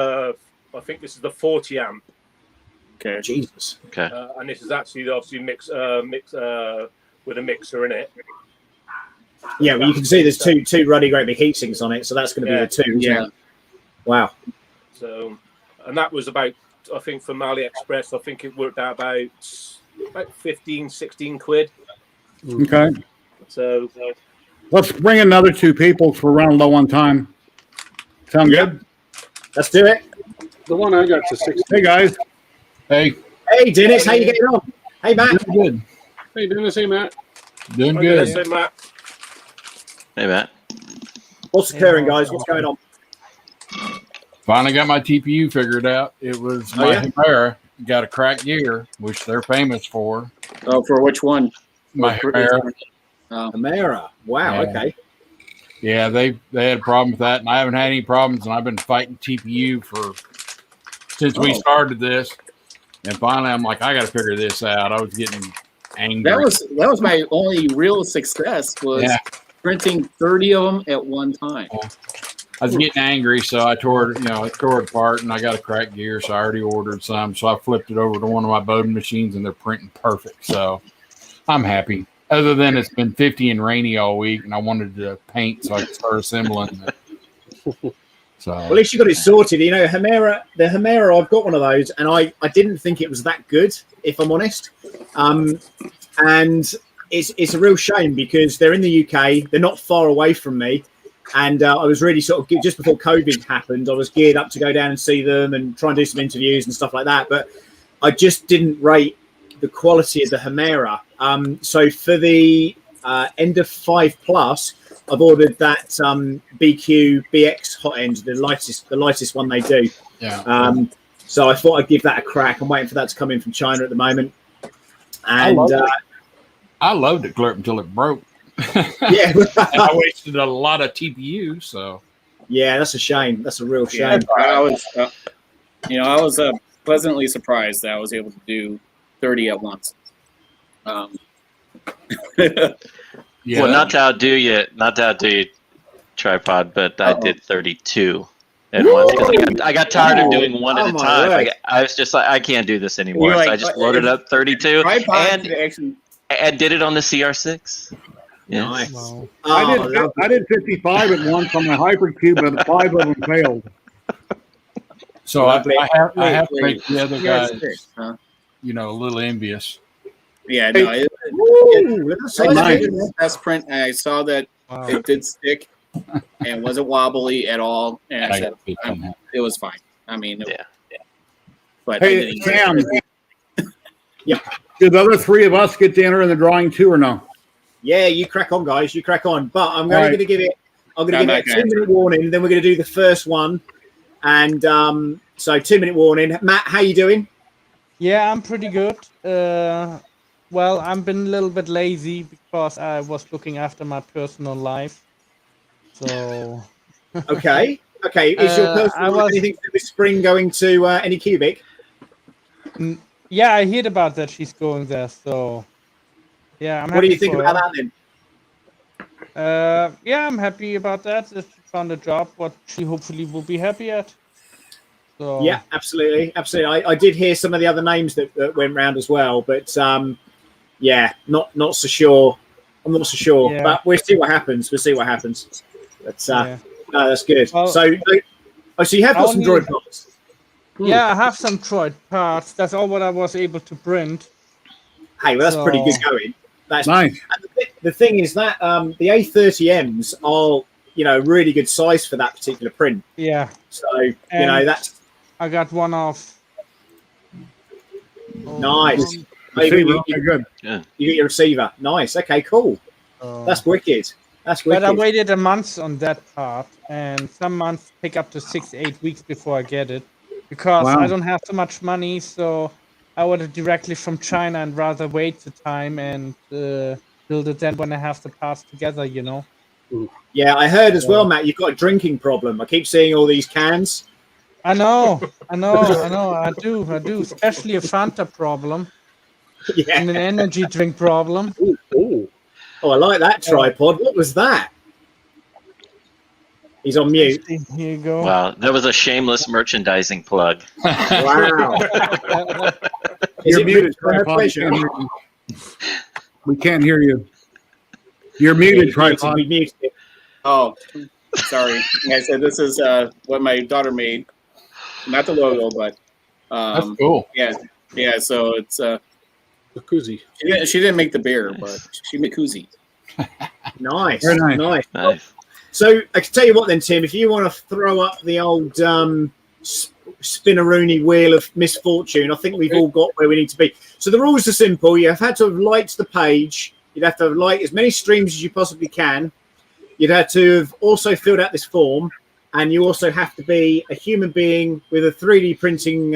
I think this is the 40 amp. Okay. Jesus. Okay. And this is actually obviously mix with a mixer in it. Yeah, well, you can see there's two ruddy great big heat sinks on it, so that's going to be the two. Isn't Yeah. it? Wow. So, and that was about, I think, from AliExpress. I think it worked out about 15, 16 quid. Okay. So Let's bring another two people because we're running low on time. Sound good? Let's do it. The one I got to 60. Hey, guys. Hey, Hey, Dennis, how you getting on? Hey, Matt. doing good. Hey, Dennis, hey, Matt. Doing I'm gonna good. say, Matt, Hey, Matt. What's occurring, guys? What's going on? Finally got my TPU figured out. It was Oh, my yeah? Hemera. Got a cracked gear, which they're famous for. Oh, for which one? My Hemera. Amera. Wow. Yeah. Okay. Yeah, they had a problem with that, and I haven't had any problems. And I've been fighting TPU since we started this. And finally, I'm like, I got to figure this out. I was getting angry. That was my only real success was printing 30 of them at one time. I was getting angry, so I tore it apart, and I got a cracked gear, so I already ordered some. So I flipped it over to one of my Bowden machines, and they're printing perfect. So I'm happy. Other than it's been 50 and rainy all week, and I wanted to paint so I could start assembling. So Well, at least you got it sorted. You know, the Hemera, I've got one of those, and I didn't think it was that good, if I'm honest. And it's a real shame because they're in the UK, they're not far away from me, and I was really sort of just before COVID happened, I was geared up to go down and see them and try and do some interviews and stuff like that, but I just didn't rate the quality of the Hemera. So for the end of 5+, I've ordered that BQ BX hot end, the lightest one they do. yeah. So I thought I'd give that a crack. I'm waiting for that to come in from China at the moment. And I loved it clear up until it broke. yeah, And I wasted a lot of TPU. So yeah, that's a shame. That's a real Yeah, shame. I was pleasantly surprised that I was able to do 30 at once. yeah, Well, not to outdo you, tripod, but I did 32 at once because I got tired of doing one at a my time. word. I was just like, I can't do this anymore. You're So I like, just loaded up 32 Tripod actually. and did it on the CR6. Yeah. Nice. Wow. Oh, I did 55 at once on my Hypercube, but 5 of them failed. so I have to make the other Yeah, guys, it's huh? a little envious. Yeah, no, Ooh, that's I nice. did the test print and I saw that it did stick and wasn't wobbly at all. And I I said got 15. it was fine. I mean, Yeah. But I Hey, didn't- Sam. Yeah. Did the other 3 of us get to enter in the drawing too or no? Yeah, you crack on, guys. You crack on. But I'm Right. going to give it. I'm going to I'm give it not a gonna 2-minute warning. Then we're going to do the first one, and so 2-minute warning. Matt, how you doing? Yeah, I'm pretty good. Well, I've been a little bit lazy because I was looking after my personal life. So Okay. Okay. Is your I personal was- anything to do with Spring going to any cubic? yeah, I heard about that she's going there. So yeah, I'm What do happy you think for about her. that then? Yeah, I'm happy about that. That she found a job, what she hopefully will be happy at. So Yeah, absolutely, absolutely. I did hear some of the other names that went round as well, but yeah, not so sure. I'm not so sure, Yeah. but we'll see what happens. We'll see what happens. But yeah. no, that's good. Well, so you have got some only- droid parts. Yeah, I have some droid parts. That's all what I was able to print. Hey, well, that's pretty So- good going. That's Nice. and the thing is that the A30Ms are, really good size for that particular print. Yeah. So, that's I got one off. nice. Receiver, You okay, good. Yeah. get your receiver. Nice. Okay, cool. That's wicked. That's wicked. But I waited a month on that part, and some months take up to 6-8 weeks before I get it, because Wow. I don't have so much money. So I ordered directly from China and rather wait the time and build it then when I have the parts together. Yeah, I heard as well, Matt. You've got a drinking problem. I keep seeing all these cans. I know. I do. Especially a Fanta problem Yeah. and an energy drink problem. Ooh. Oh, I like that tripod. What was that? He's on mute. Here you go. Wow, that was a shameless merchandising plug. Wow. Is You're it muted, muted for her tripod. pleasure? We can't hear you. You're muted, tripod. We muted it. Oh, sorry. Like I said, this is what my daughter made. Not the logo, but That's cool. yeah. So it's A koozie. she didn't make the beer, but she made koozie. Nice. Very nice. Nice. Nice. So I can tell you what then, Tim, if you want to throw up the old spinneroony wheel of misfortune, I think we've all got where we need to be. So the rules are simple. You have had to have liked the page. You'd have to have liked as many streams as you possibly can. You'd have to have also filled out this form. And you also have to be a human being with a 3D printing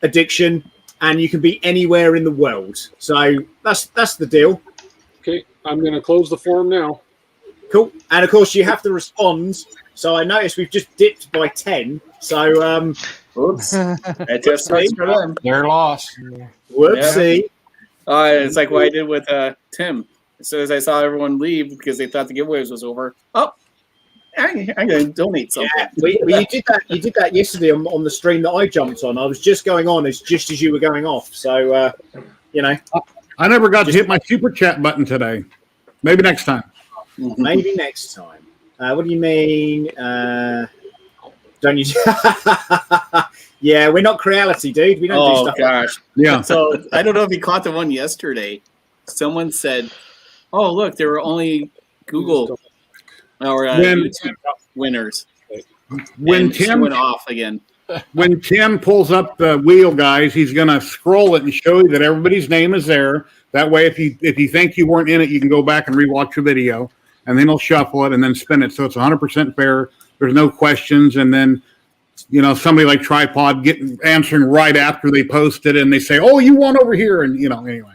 addiction. And you can be anywhere in the world. So that's the deal. Okay, I'm going to close the form now. Cool. And of course, you have to respond. So I noticed we've just dipped by 10. So, Oops. That just makes for them. Their loss. whoopsie. It's like what I did with Tim. As soon as I saw everyone leave because they thought the giveaways was over, I'm going to donate something. Yeah, you did that. You did that yesterday on the stream that I jumped on. I was just going on just as you were going off. So, I never got to hit my super chat button today. Maybe next time. maybe next time. What do you mean? Don't you? Yeah, we're not Creality, dude. We don't do stuff. Gosh. Yeah. So I don't know if you caught the one yesterday. Someone said, "Oh, look, there were only Google or YouTube winners." When And she Tim went off again. when Tim pulls up the wheel, guys, he's going to scroll it and show you that everybody's name is there. That way, if you think you weren't in it, you can go back and rewatch the video, and then he'll shuffle it and then spin it. So it's 100% fair. There's no questions, and then somebody like Tripod answering right after they post it, and they say, "Oh, you won over here," and anyway,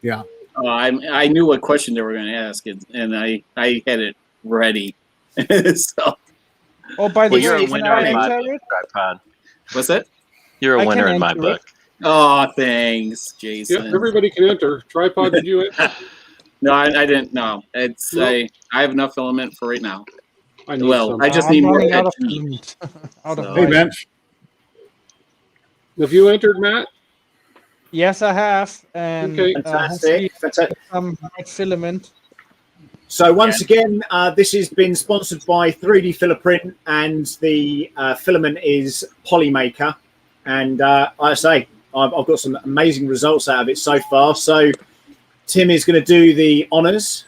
yeah. I knew what question they were going to ask, and I had it ready. So Oh, by the Well, you're way, a can winner I in my enter book, it? Tripod. what's that? You're I a can winner in my enter book. Oh, thanks, Jason. Yeah, everybody can enter. Tripod, did you enter? No, I didn't. No, it's No. I have enough filament for right now. I need Well, some. I just I'm need more running out of PET. filament. Out of So- Hey, light. Vince. Have you entered, Matt? Yes, I have, and Okay. Fantastic. Fantastic. some white filament. So once again, this has been sponsored by 3D Filler Print, and the filament is Polymaker. And like I say, I've got some amazing results out of it so far. So Tim is going to do the honors.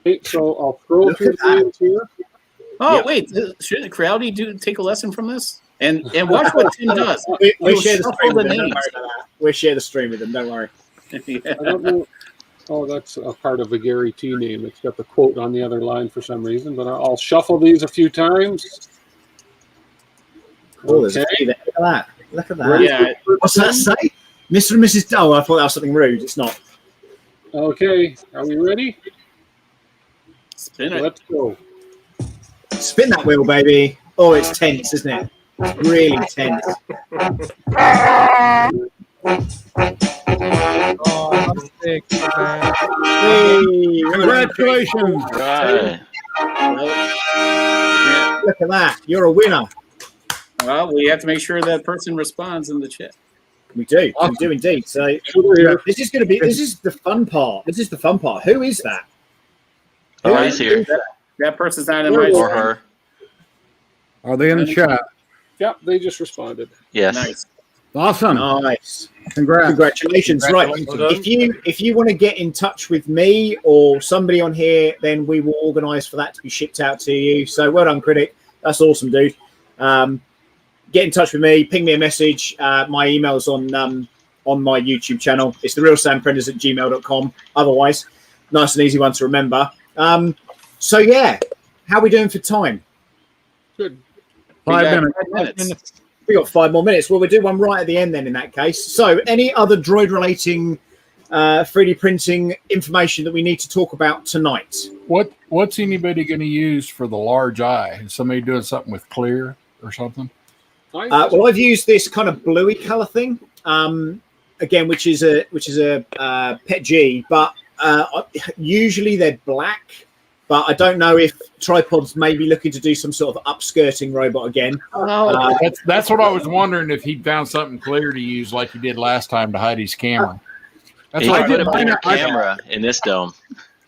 Okay, so I'll scroll Look through at the names here. Oh, Yeah. wait, shouldn't Crowdy take a lesson from this? And watch what Tim does. We'll He'll share the shuffle stream with the them. Don't names. worry about that. We'll share the stream with them. Don't worry. Yeah. I don't know. Oh, that's a part of a Gary T name. It's got the quote on the other line for some reason, but I'll shuffle these a few times. Oh, there's a Okay. few there. Look at that. Look at that. Ready Yeah. for What's that Tim? say? Mr. and Mrs. Oh, I thought that was something rude. It's not. Okay, are we ready? Spin it. Let's go. Spin that wheel, baby. Oh, it's tense, isn't it? Really tense. Oh, sick, man. Hey, Congratulations. Right. look at that. You're a winner. Well, we have to make sure that person responds in the chat. We do. Awesome. We do indeed. So Over here. this is going to be. This is the fun part. This is the fun part. Who is that? Oh, Who he's here. is that? That person's not in my Or screen. her. Are they in the chat? Yep, they just responded. Yes. Nice. Awesome. Nice. Congratulations. Right. Well If you want to get in touch with me or somebody on here, then we will organise for that to be shipped out to you. So well done, Critic. That's awesome, dude. Get in touch with me. Ping me a message. My email's on my YouTube channel. It's therealsamprentice@gmail.com. Otherwise, nice and easy one to remember. So yeah, how are we doing for time? Good. 5 minutes. We got 5 more minutes. Well, we'll do one right at the end then in that case. So any other droid relating 3D printing information that we need to talk about tonight? What's anybody going to use for the large eye? Is somebody doing something with clear or something? Well, I've used this kind of bluey color thing, again, which is a Pet G, but usually they're black. But I don't know if Tripod's maybe looking to do some sort of upskirting robot again. That's what I was wondering, if he'd found something clear to use like he did last time to hide his camera. That's He what I put did. a bigger camera in this dome.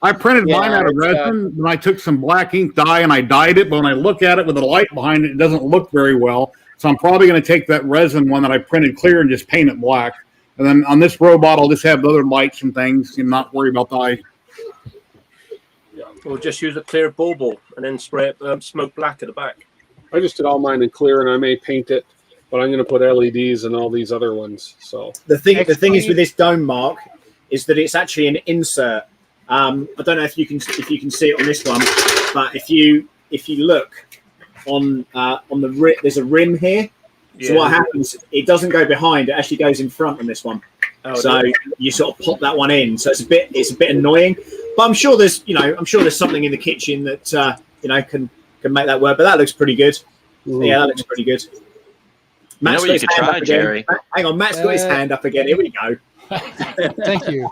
I printed mine out of resin, and I took some black ink dye and I dyed it. But when I look at it with a light behind it, it doesn't look very well. So I'm probably going to take that resin one that I printed clear and just paint it black. And then on this robot, I'll just have the other lights and things and not worry about the eye. Or just use a clear bauble and then spray it smoke black at the back. I just did all mine in clear, and I may paint it, but I'm going to put LEDs and all these other ones. So the thing is with this dome, Mark, is that it's actually an insert. I don't know if you can see it on this one, but if you look on the rim, there's a rim here. Yeah. So what happens? It doesn't go behind; it actually goes in front on this one. Oh, so you sort of pop that one in. So it's a bit annoying. But I'm sure there's something in the kitchen that can make that work. But that looks pretty good. Mm. Yeah, that looks pretty good. Matt's what you could try, Jerry? Hang on, Matt's got his hand up again. Here we go. Thank you.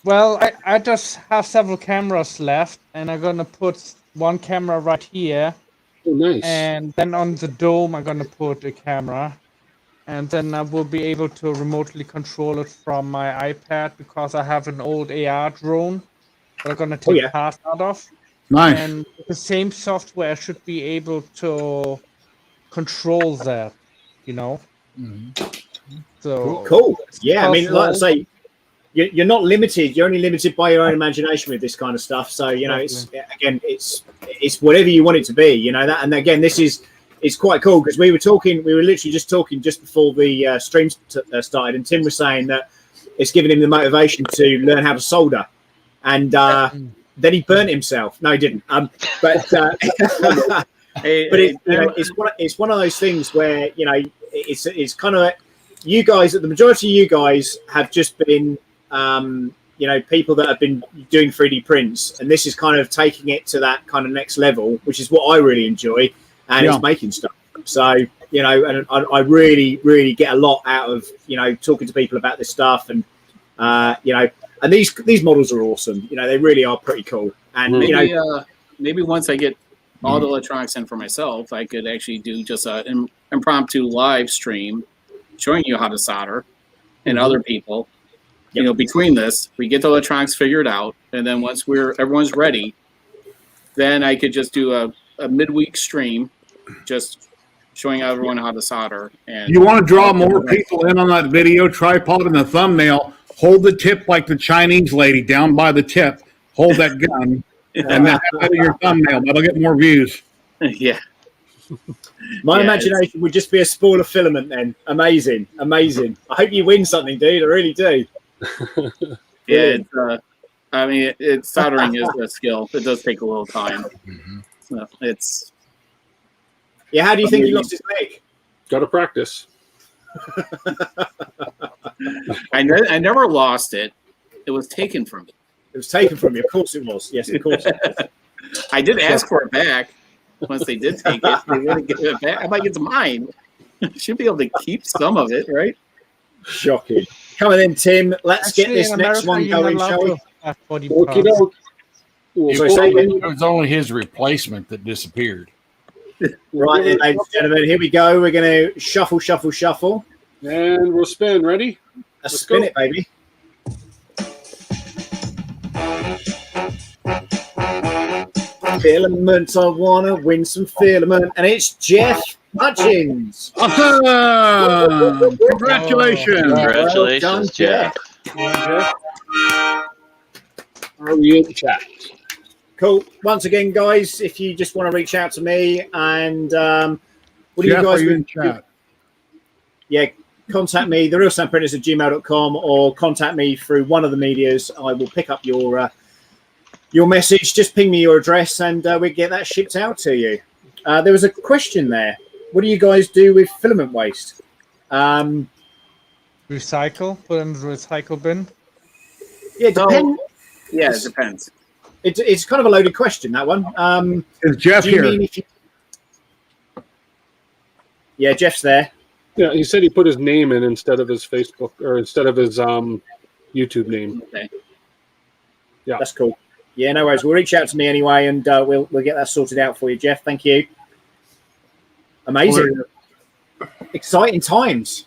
Well, I just have several cameras left, and I'm gonna put one camera right here. Oh, nice. And then on the dome, I'm gonna put a camera, and then I will be able to remotely control it from my iPad because I have an old AR drone. We're going to take parts out of. Nice. And with the same software, I should be able to control that, Mm-hmm. So cool. Yeah, I mean, like I say, you're not limited. You're only limited by your own imagination with this kind of stuff. So, it's whatever you want it to be, that. And again, it's quite cool because we were literally just talking just before the stream started. And Tim was saying that it's given him the motivation to learn how to solder. And then he burnt himself. No, he didn't. It's one of those things where it's kind of like you guys. The majority of you guys have just been people that have been doing 3D prints, and this is kind of taking it to that kind of next level, which is what I really enjoy, and it's making stuff. So and I really, really get a lot out of talking to people about this stuff, and and these models are awesome. They really are pretty cool. And maybe once I get all the electronics in for myself, I could actually do just an impromptu live stream showing you how to solder and other people. Between this, we get the electronics figured out, and then once everyone's ready, then I could just do a midweek stream, just showing everyone how to solder. And you want to draw more people in on that video tripod in the thumbnail? Hold the tip like the Chinese lady down by the tip. Hold that gun, and then have that in your thumbnail. That'll get more views. Yeah. My imagination would just be a spool of filament then. Amazing. I hope you win something, dude. I really do. Soldering is a skill. It does take a little time. Mm-hmm. So it's. Yeah, how do you think he lost his leg? Got to practice. I never lost it. It was taken from me. It was taken from you. Of course it was. Yes, of course it was. I did ask for it back. Once they did take it, they didn't give it back. I'm like, it's mine. Should be able to keep some of it, right? Shocking. Come on in, Tim. Let's get this next one going, shall we? It was only his replacement that disappeared. Right then, ladies and gentlemen, here we go. We're going to shuffle. And we'll spin. Ready? Let's spin it, baby. Filament, I want to win some filament. And it's Jeff Hutchins. Awesome! Congratulations! Congratulations, Well done, Jeff. Are we in the chat? Cool. Once again, guys, if you just want to reach out to me and what do Jeff, you guys are you in chat? Yeah, contact me, therealsamprentice@gmail.com, or contact me through one of the medias. I will pick up your message. Just ping me your address and we get that shipped out to you. There was a question there. What do you guys do with filament waste? Recycle, put in the recycle bin. Yeah, it depends. Yeah, it depends. It's kind of a loaded question, that one. Is Jeff do you here? mean if you... Yeah, Jeff's there. Yeah, he said he put his name in instead of his Facebook or instead of his YouTube name. Okay. Yeah, that's cool. Yeah, no worries. We'll reach out to me anyway, and we'll get that sorted out for you, Jeff. Thank you. Amazing, exciting times.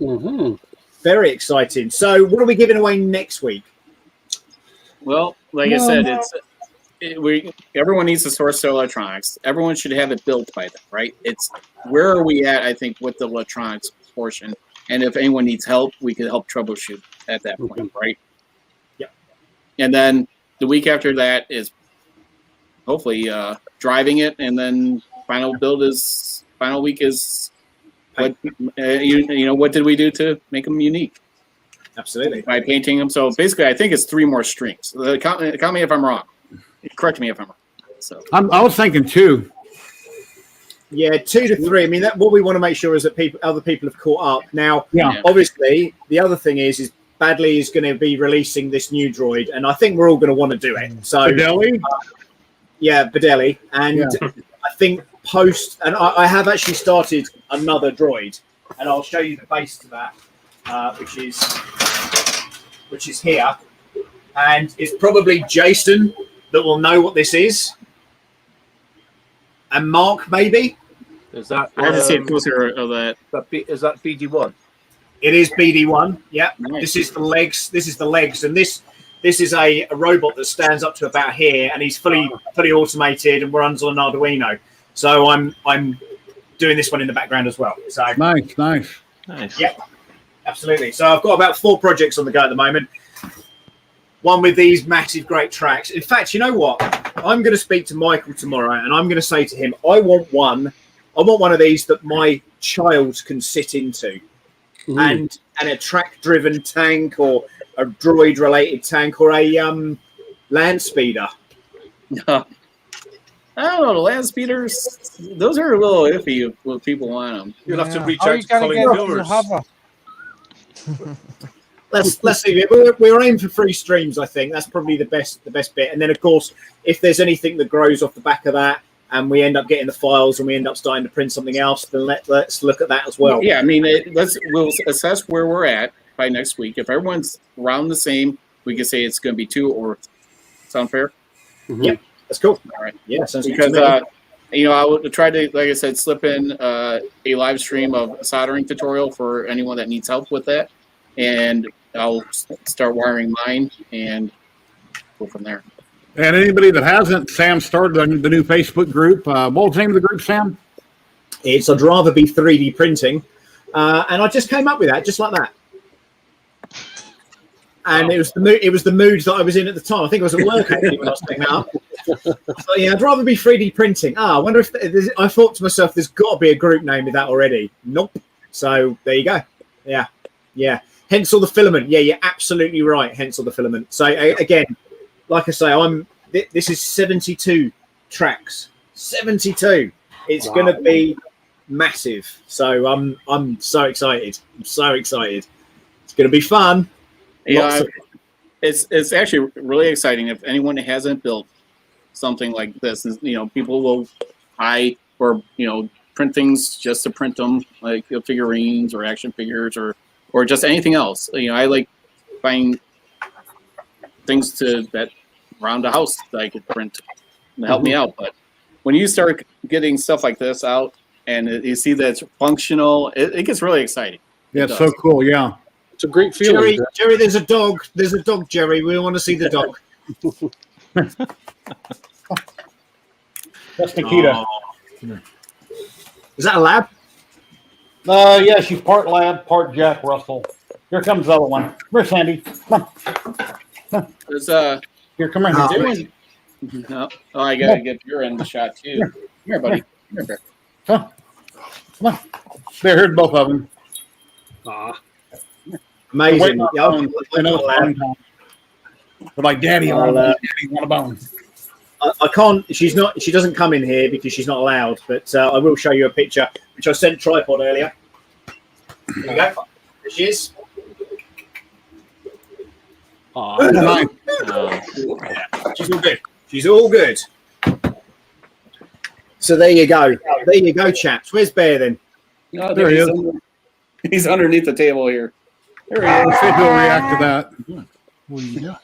Mm-hmm. Very exciting. So, what are we giving away next week? Well, like I said, everyone needs to source their electronics. Everyone should have it built by them, right? It's where are we at? I think with the electronics portion, and if anyone needs help, we can help troubleshoot at that point, right? Yep. And then the week after that is hopefully driving it, and then final week is what what did we do to make them unique? Absolutely. By painting them. So basically, I think it's 3 more streams. Count me if I'm wrong. Correct me if I'm wrong. So I was thinking 2. Yeah, 2 to 3. I mean, what we want to make sure is that other people have caught up. Now, Yeah. Obviously, the other thing is Badley is going to be releasing this new droid, and I think we're all going to want to do it. So, Fidelli? Yeah, Badley. And I think and I have actually started another droid, and I'll show you the base to that, which is here. And it's probably Jason that will know what this is. And Mark, maybe? Is that? I have to see a closer of that. Is that BD1? It is BD1. Yeah. Nice. This is the legs. And this is a robot that stands up to about here, and he's fully automated and runs on an Arduino. So I'm doing this one in the background as well. So Nice. Yeah, absolutely. So I've got about 4 projects on the go at the moment. One with these massive, great tracks. In fact, you know what? I'm going to speak to Michael tomorrow, and I'm going to say to him, I want one of these that my child can sit into, and a track-driven tank, or a droid-related tank, or a land speeder. I don't know. The land speeders, those are a little iffy if people want them. You'll have to reach out to Colin Gilvers. Let's see. We're aiming for 3 streams. I think that's probably the best bit. And then, of course, if there's anything that grows off the back of that, and we end up getting the files, and we end up starting to print something else, then let's look at that as well. Yeah, I mean, we'll assess where we're at by next week. If everyone's around the same, we can say it's going to be 2 or sound fair. Mm-hmm. Yep, that's cool. All right. Yeah, sounds because good to me. I would try to, like I said, slip in a live stream of a soldering tutorial for anyone that needs help with that, and I'll start wiring mine and go from there. And anybody that hasn't, Sam started the new Facebook group. What was the name of the group, Sam? It's I'd rather be 3D printing, and I just came up with that just like that. And it was the mood that I was in at the time. I think I was at work actually when I was setting that up. I thought, yeah, I'd rather be 3D printing. I wonder if I thought to myself, there's got to be a group name with that already. Nope. So there you go. Yeah. Hence all the filament. Yeah, you're absolutely right. Hence all the filament. So again, like I say, this is 72 tracks. 72. It's going to be massive. So I'm so excited. It's going to be fun. Yeah, it's actually really exciting. If anyone hasn't built something like this, people will buy or print things just to print them, like figurines or action figures or just anything else. I like buying things that around the house that I could print to help me out. But when you start getting stuff like this out and you see that it's functional, it gets really exciting. Yeah, it's so cool. Yeah. It's a great feeling. Jerry, there's a dog. There's a dog, Jerry. We want to see the dog. That's Nikita. Is that a lab? Yeah, she's part lab, part Jack Russell. Here comes the other one. Come here, Sandy. Come on. There's Here, come here. no. Oh, I gotta get your end of the shot too. Come here, buddy. Come here. Come on. There, here's both of them. Amazing. They're like, Daddy, I want a bone. I can't. She doesn't come in here because she's not allowed. But I will show you a picture which I sent tripod earlier. There you go. There she is. Nice. She's all good. She's all good. So there you go. There you go, chaps. Where's Bear then? Oh, There he is. He's underneath the table here. There he Let's is. see if he'll react to that. What do you got?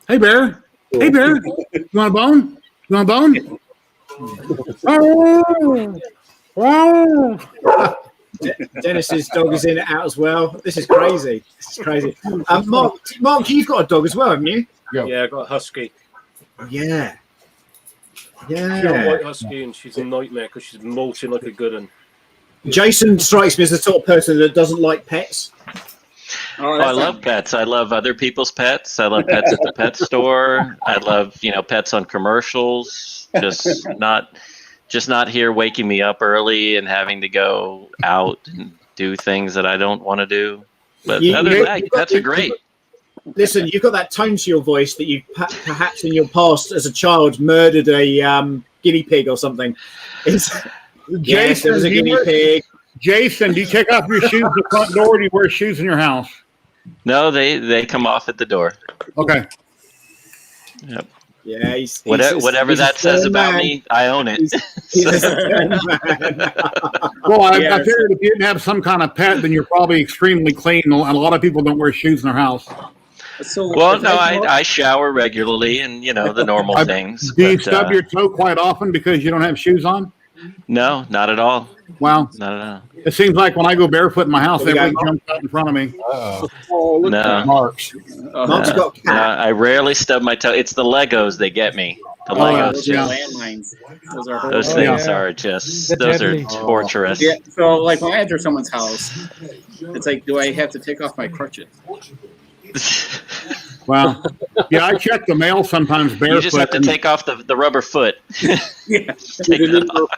Hey, Bear. Hey, Bear. You want a bone? You want a bone? Oh. Dennis's dog is in and out as well. This is crazy. This is crazy. Mark, you've got a dog as well, haven't you? Yeah, I got a husky. Yeah. She's a white husky, and she's a nightmare because she's molting like a good one. Jason strikes me as the sort of person that doesn't like pets. Oh, I love pets. I love other people's pets. I love pets at the pet store. I love, pets on commercials. Just not here waking me up early and having to go out and do things that I don't want to do. But other than that, pets are great. Listen, you've got that tone to your voice that you perhaps in your past as a child murdered a guinea pig or something. Yes, there was a guinea pig. Jason, do you take off your shoes at the front door, or do you wear shoes in your house? No, they come off at the door. Okay. Yep. Yeah, whatever that says about me, I own it. Well, I figured if you didn't have some kind of pet, then you're probably extremely clean. And a lot of people don't wear shoes in their house. Well, no, I shower regularly and, the normal things. Do you stub your toe quite often because you don't have shoes on? No, not at all. Wow. Not at all. It seems like when I go barefoot in my house, everybody jumps out in front of me. Look at Mark's. Mark's got cat. I rarely stub my toe. It's the Legos that get me. The Legos. Landmines. Those things are just, those are torturous. Yeah, so like when I enter someone's house, it's like, do I have to take off my crutches? Wow. Yeah, I check the mail sometimes barefoot. You just have to take off the rubber foot. Yeah. Take it off.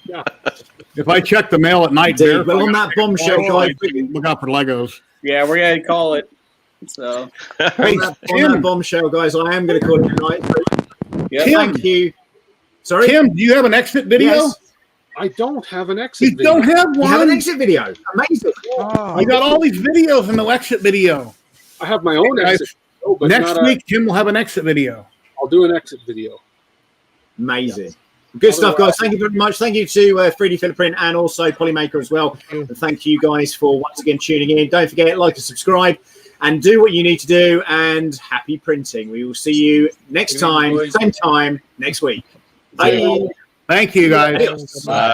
Yeah. If I check the mail at night, But on that bombshell, guys, look out for Legos. Yeah, we're gonna call it. So Hey, on that bombshell, guys, I am going to call it tonight. yeah. Thank you. Sorry, Tim, do you have an exit video? Yes. I don't have an exit You video. don't have You have an one? exit video. Amazing. I got all these videos and no exit video. I have my own Guys, exit video, but Next not week, Tim will have an exit video. I'll do an exit video. Amazing. Good stuff, guys. Thank you very much. Thank you to 3D Filament and also Polymaker as well. And thank you guys for once again tuning in. Don't forget, like and subscribe and do what you need to do. And happy printing. We will see you next time, same time next week. Bye. Thank you, guys. Adios.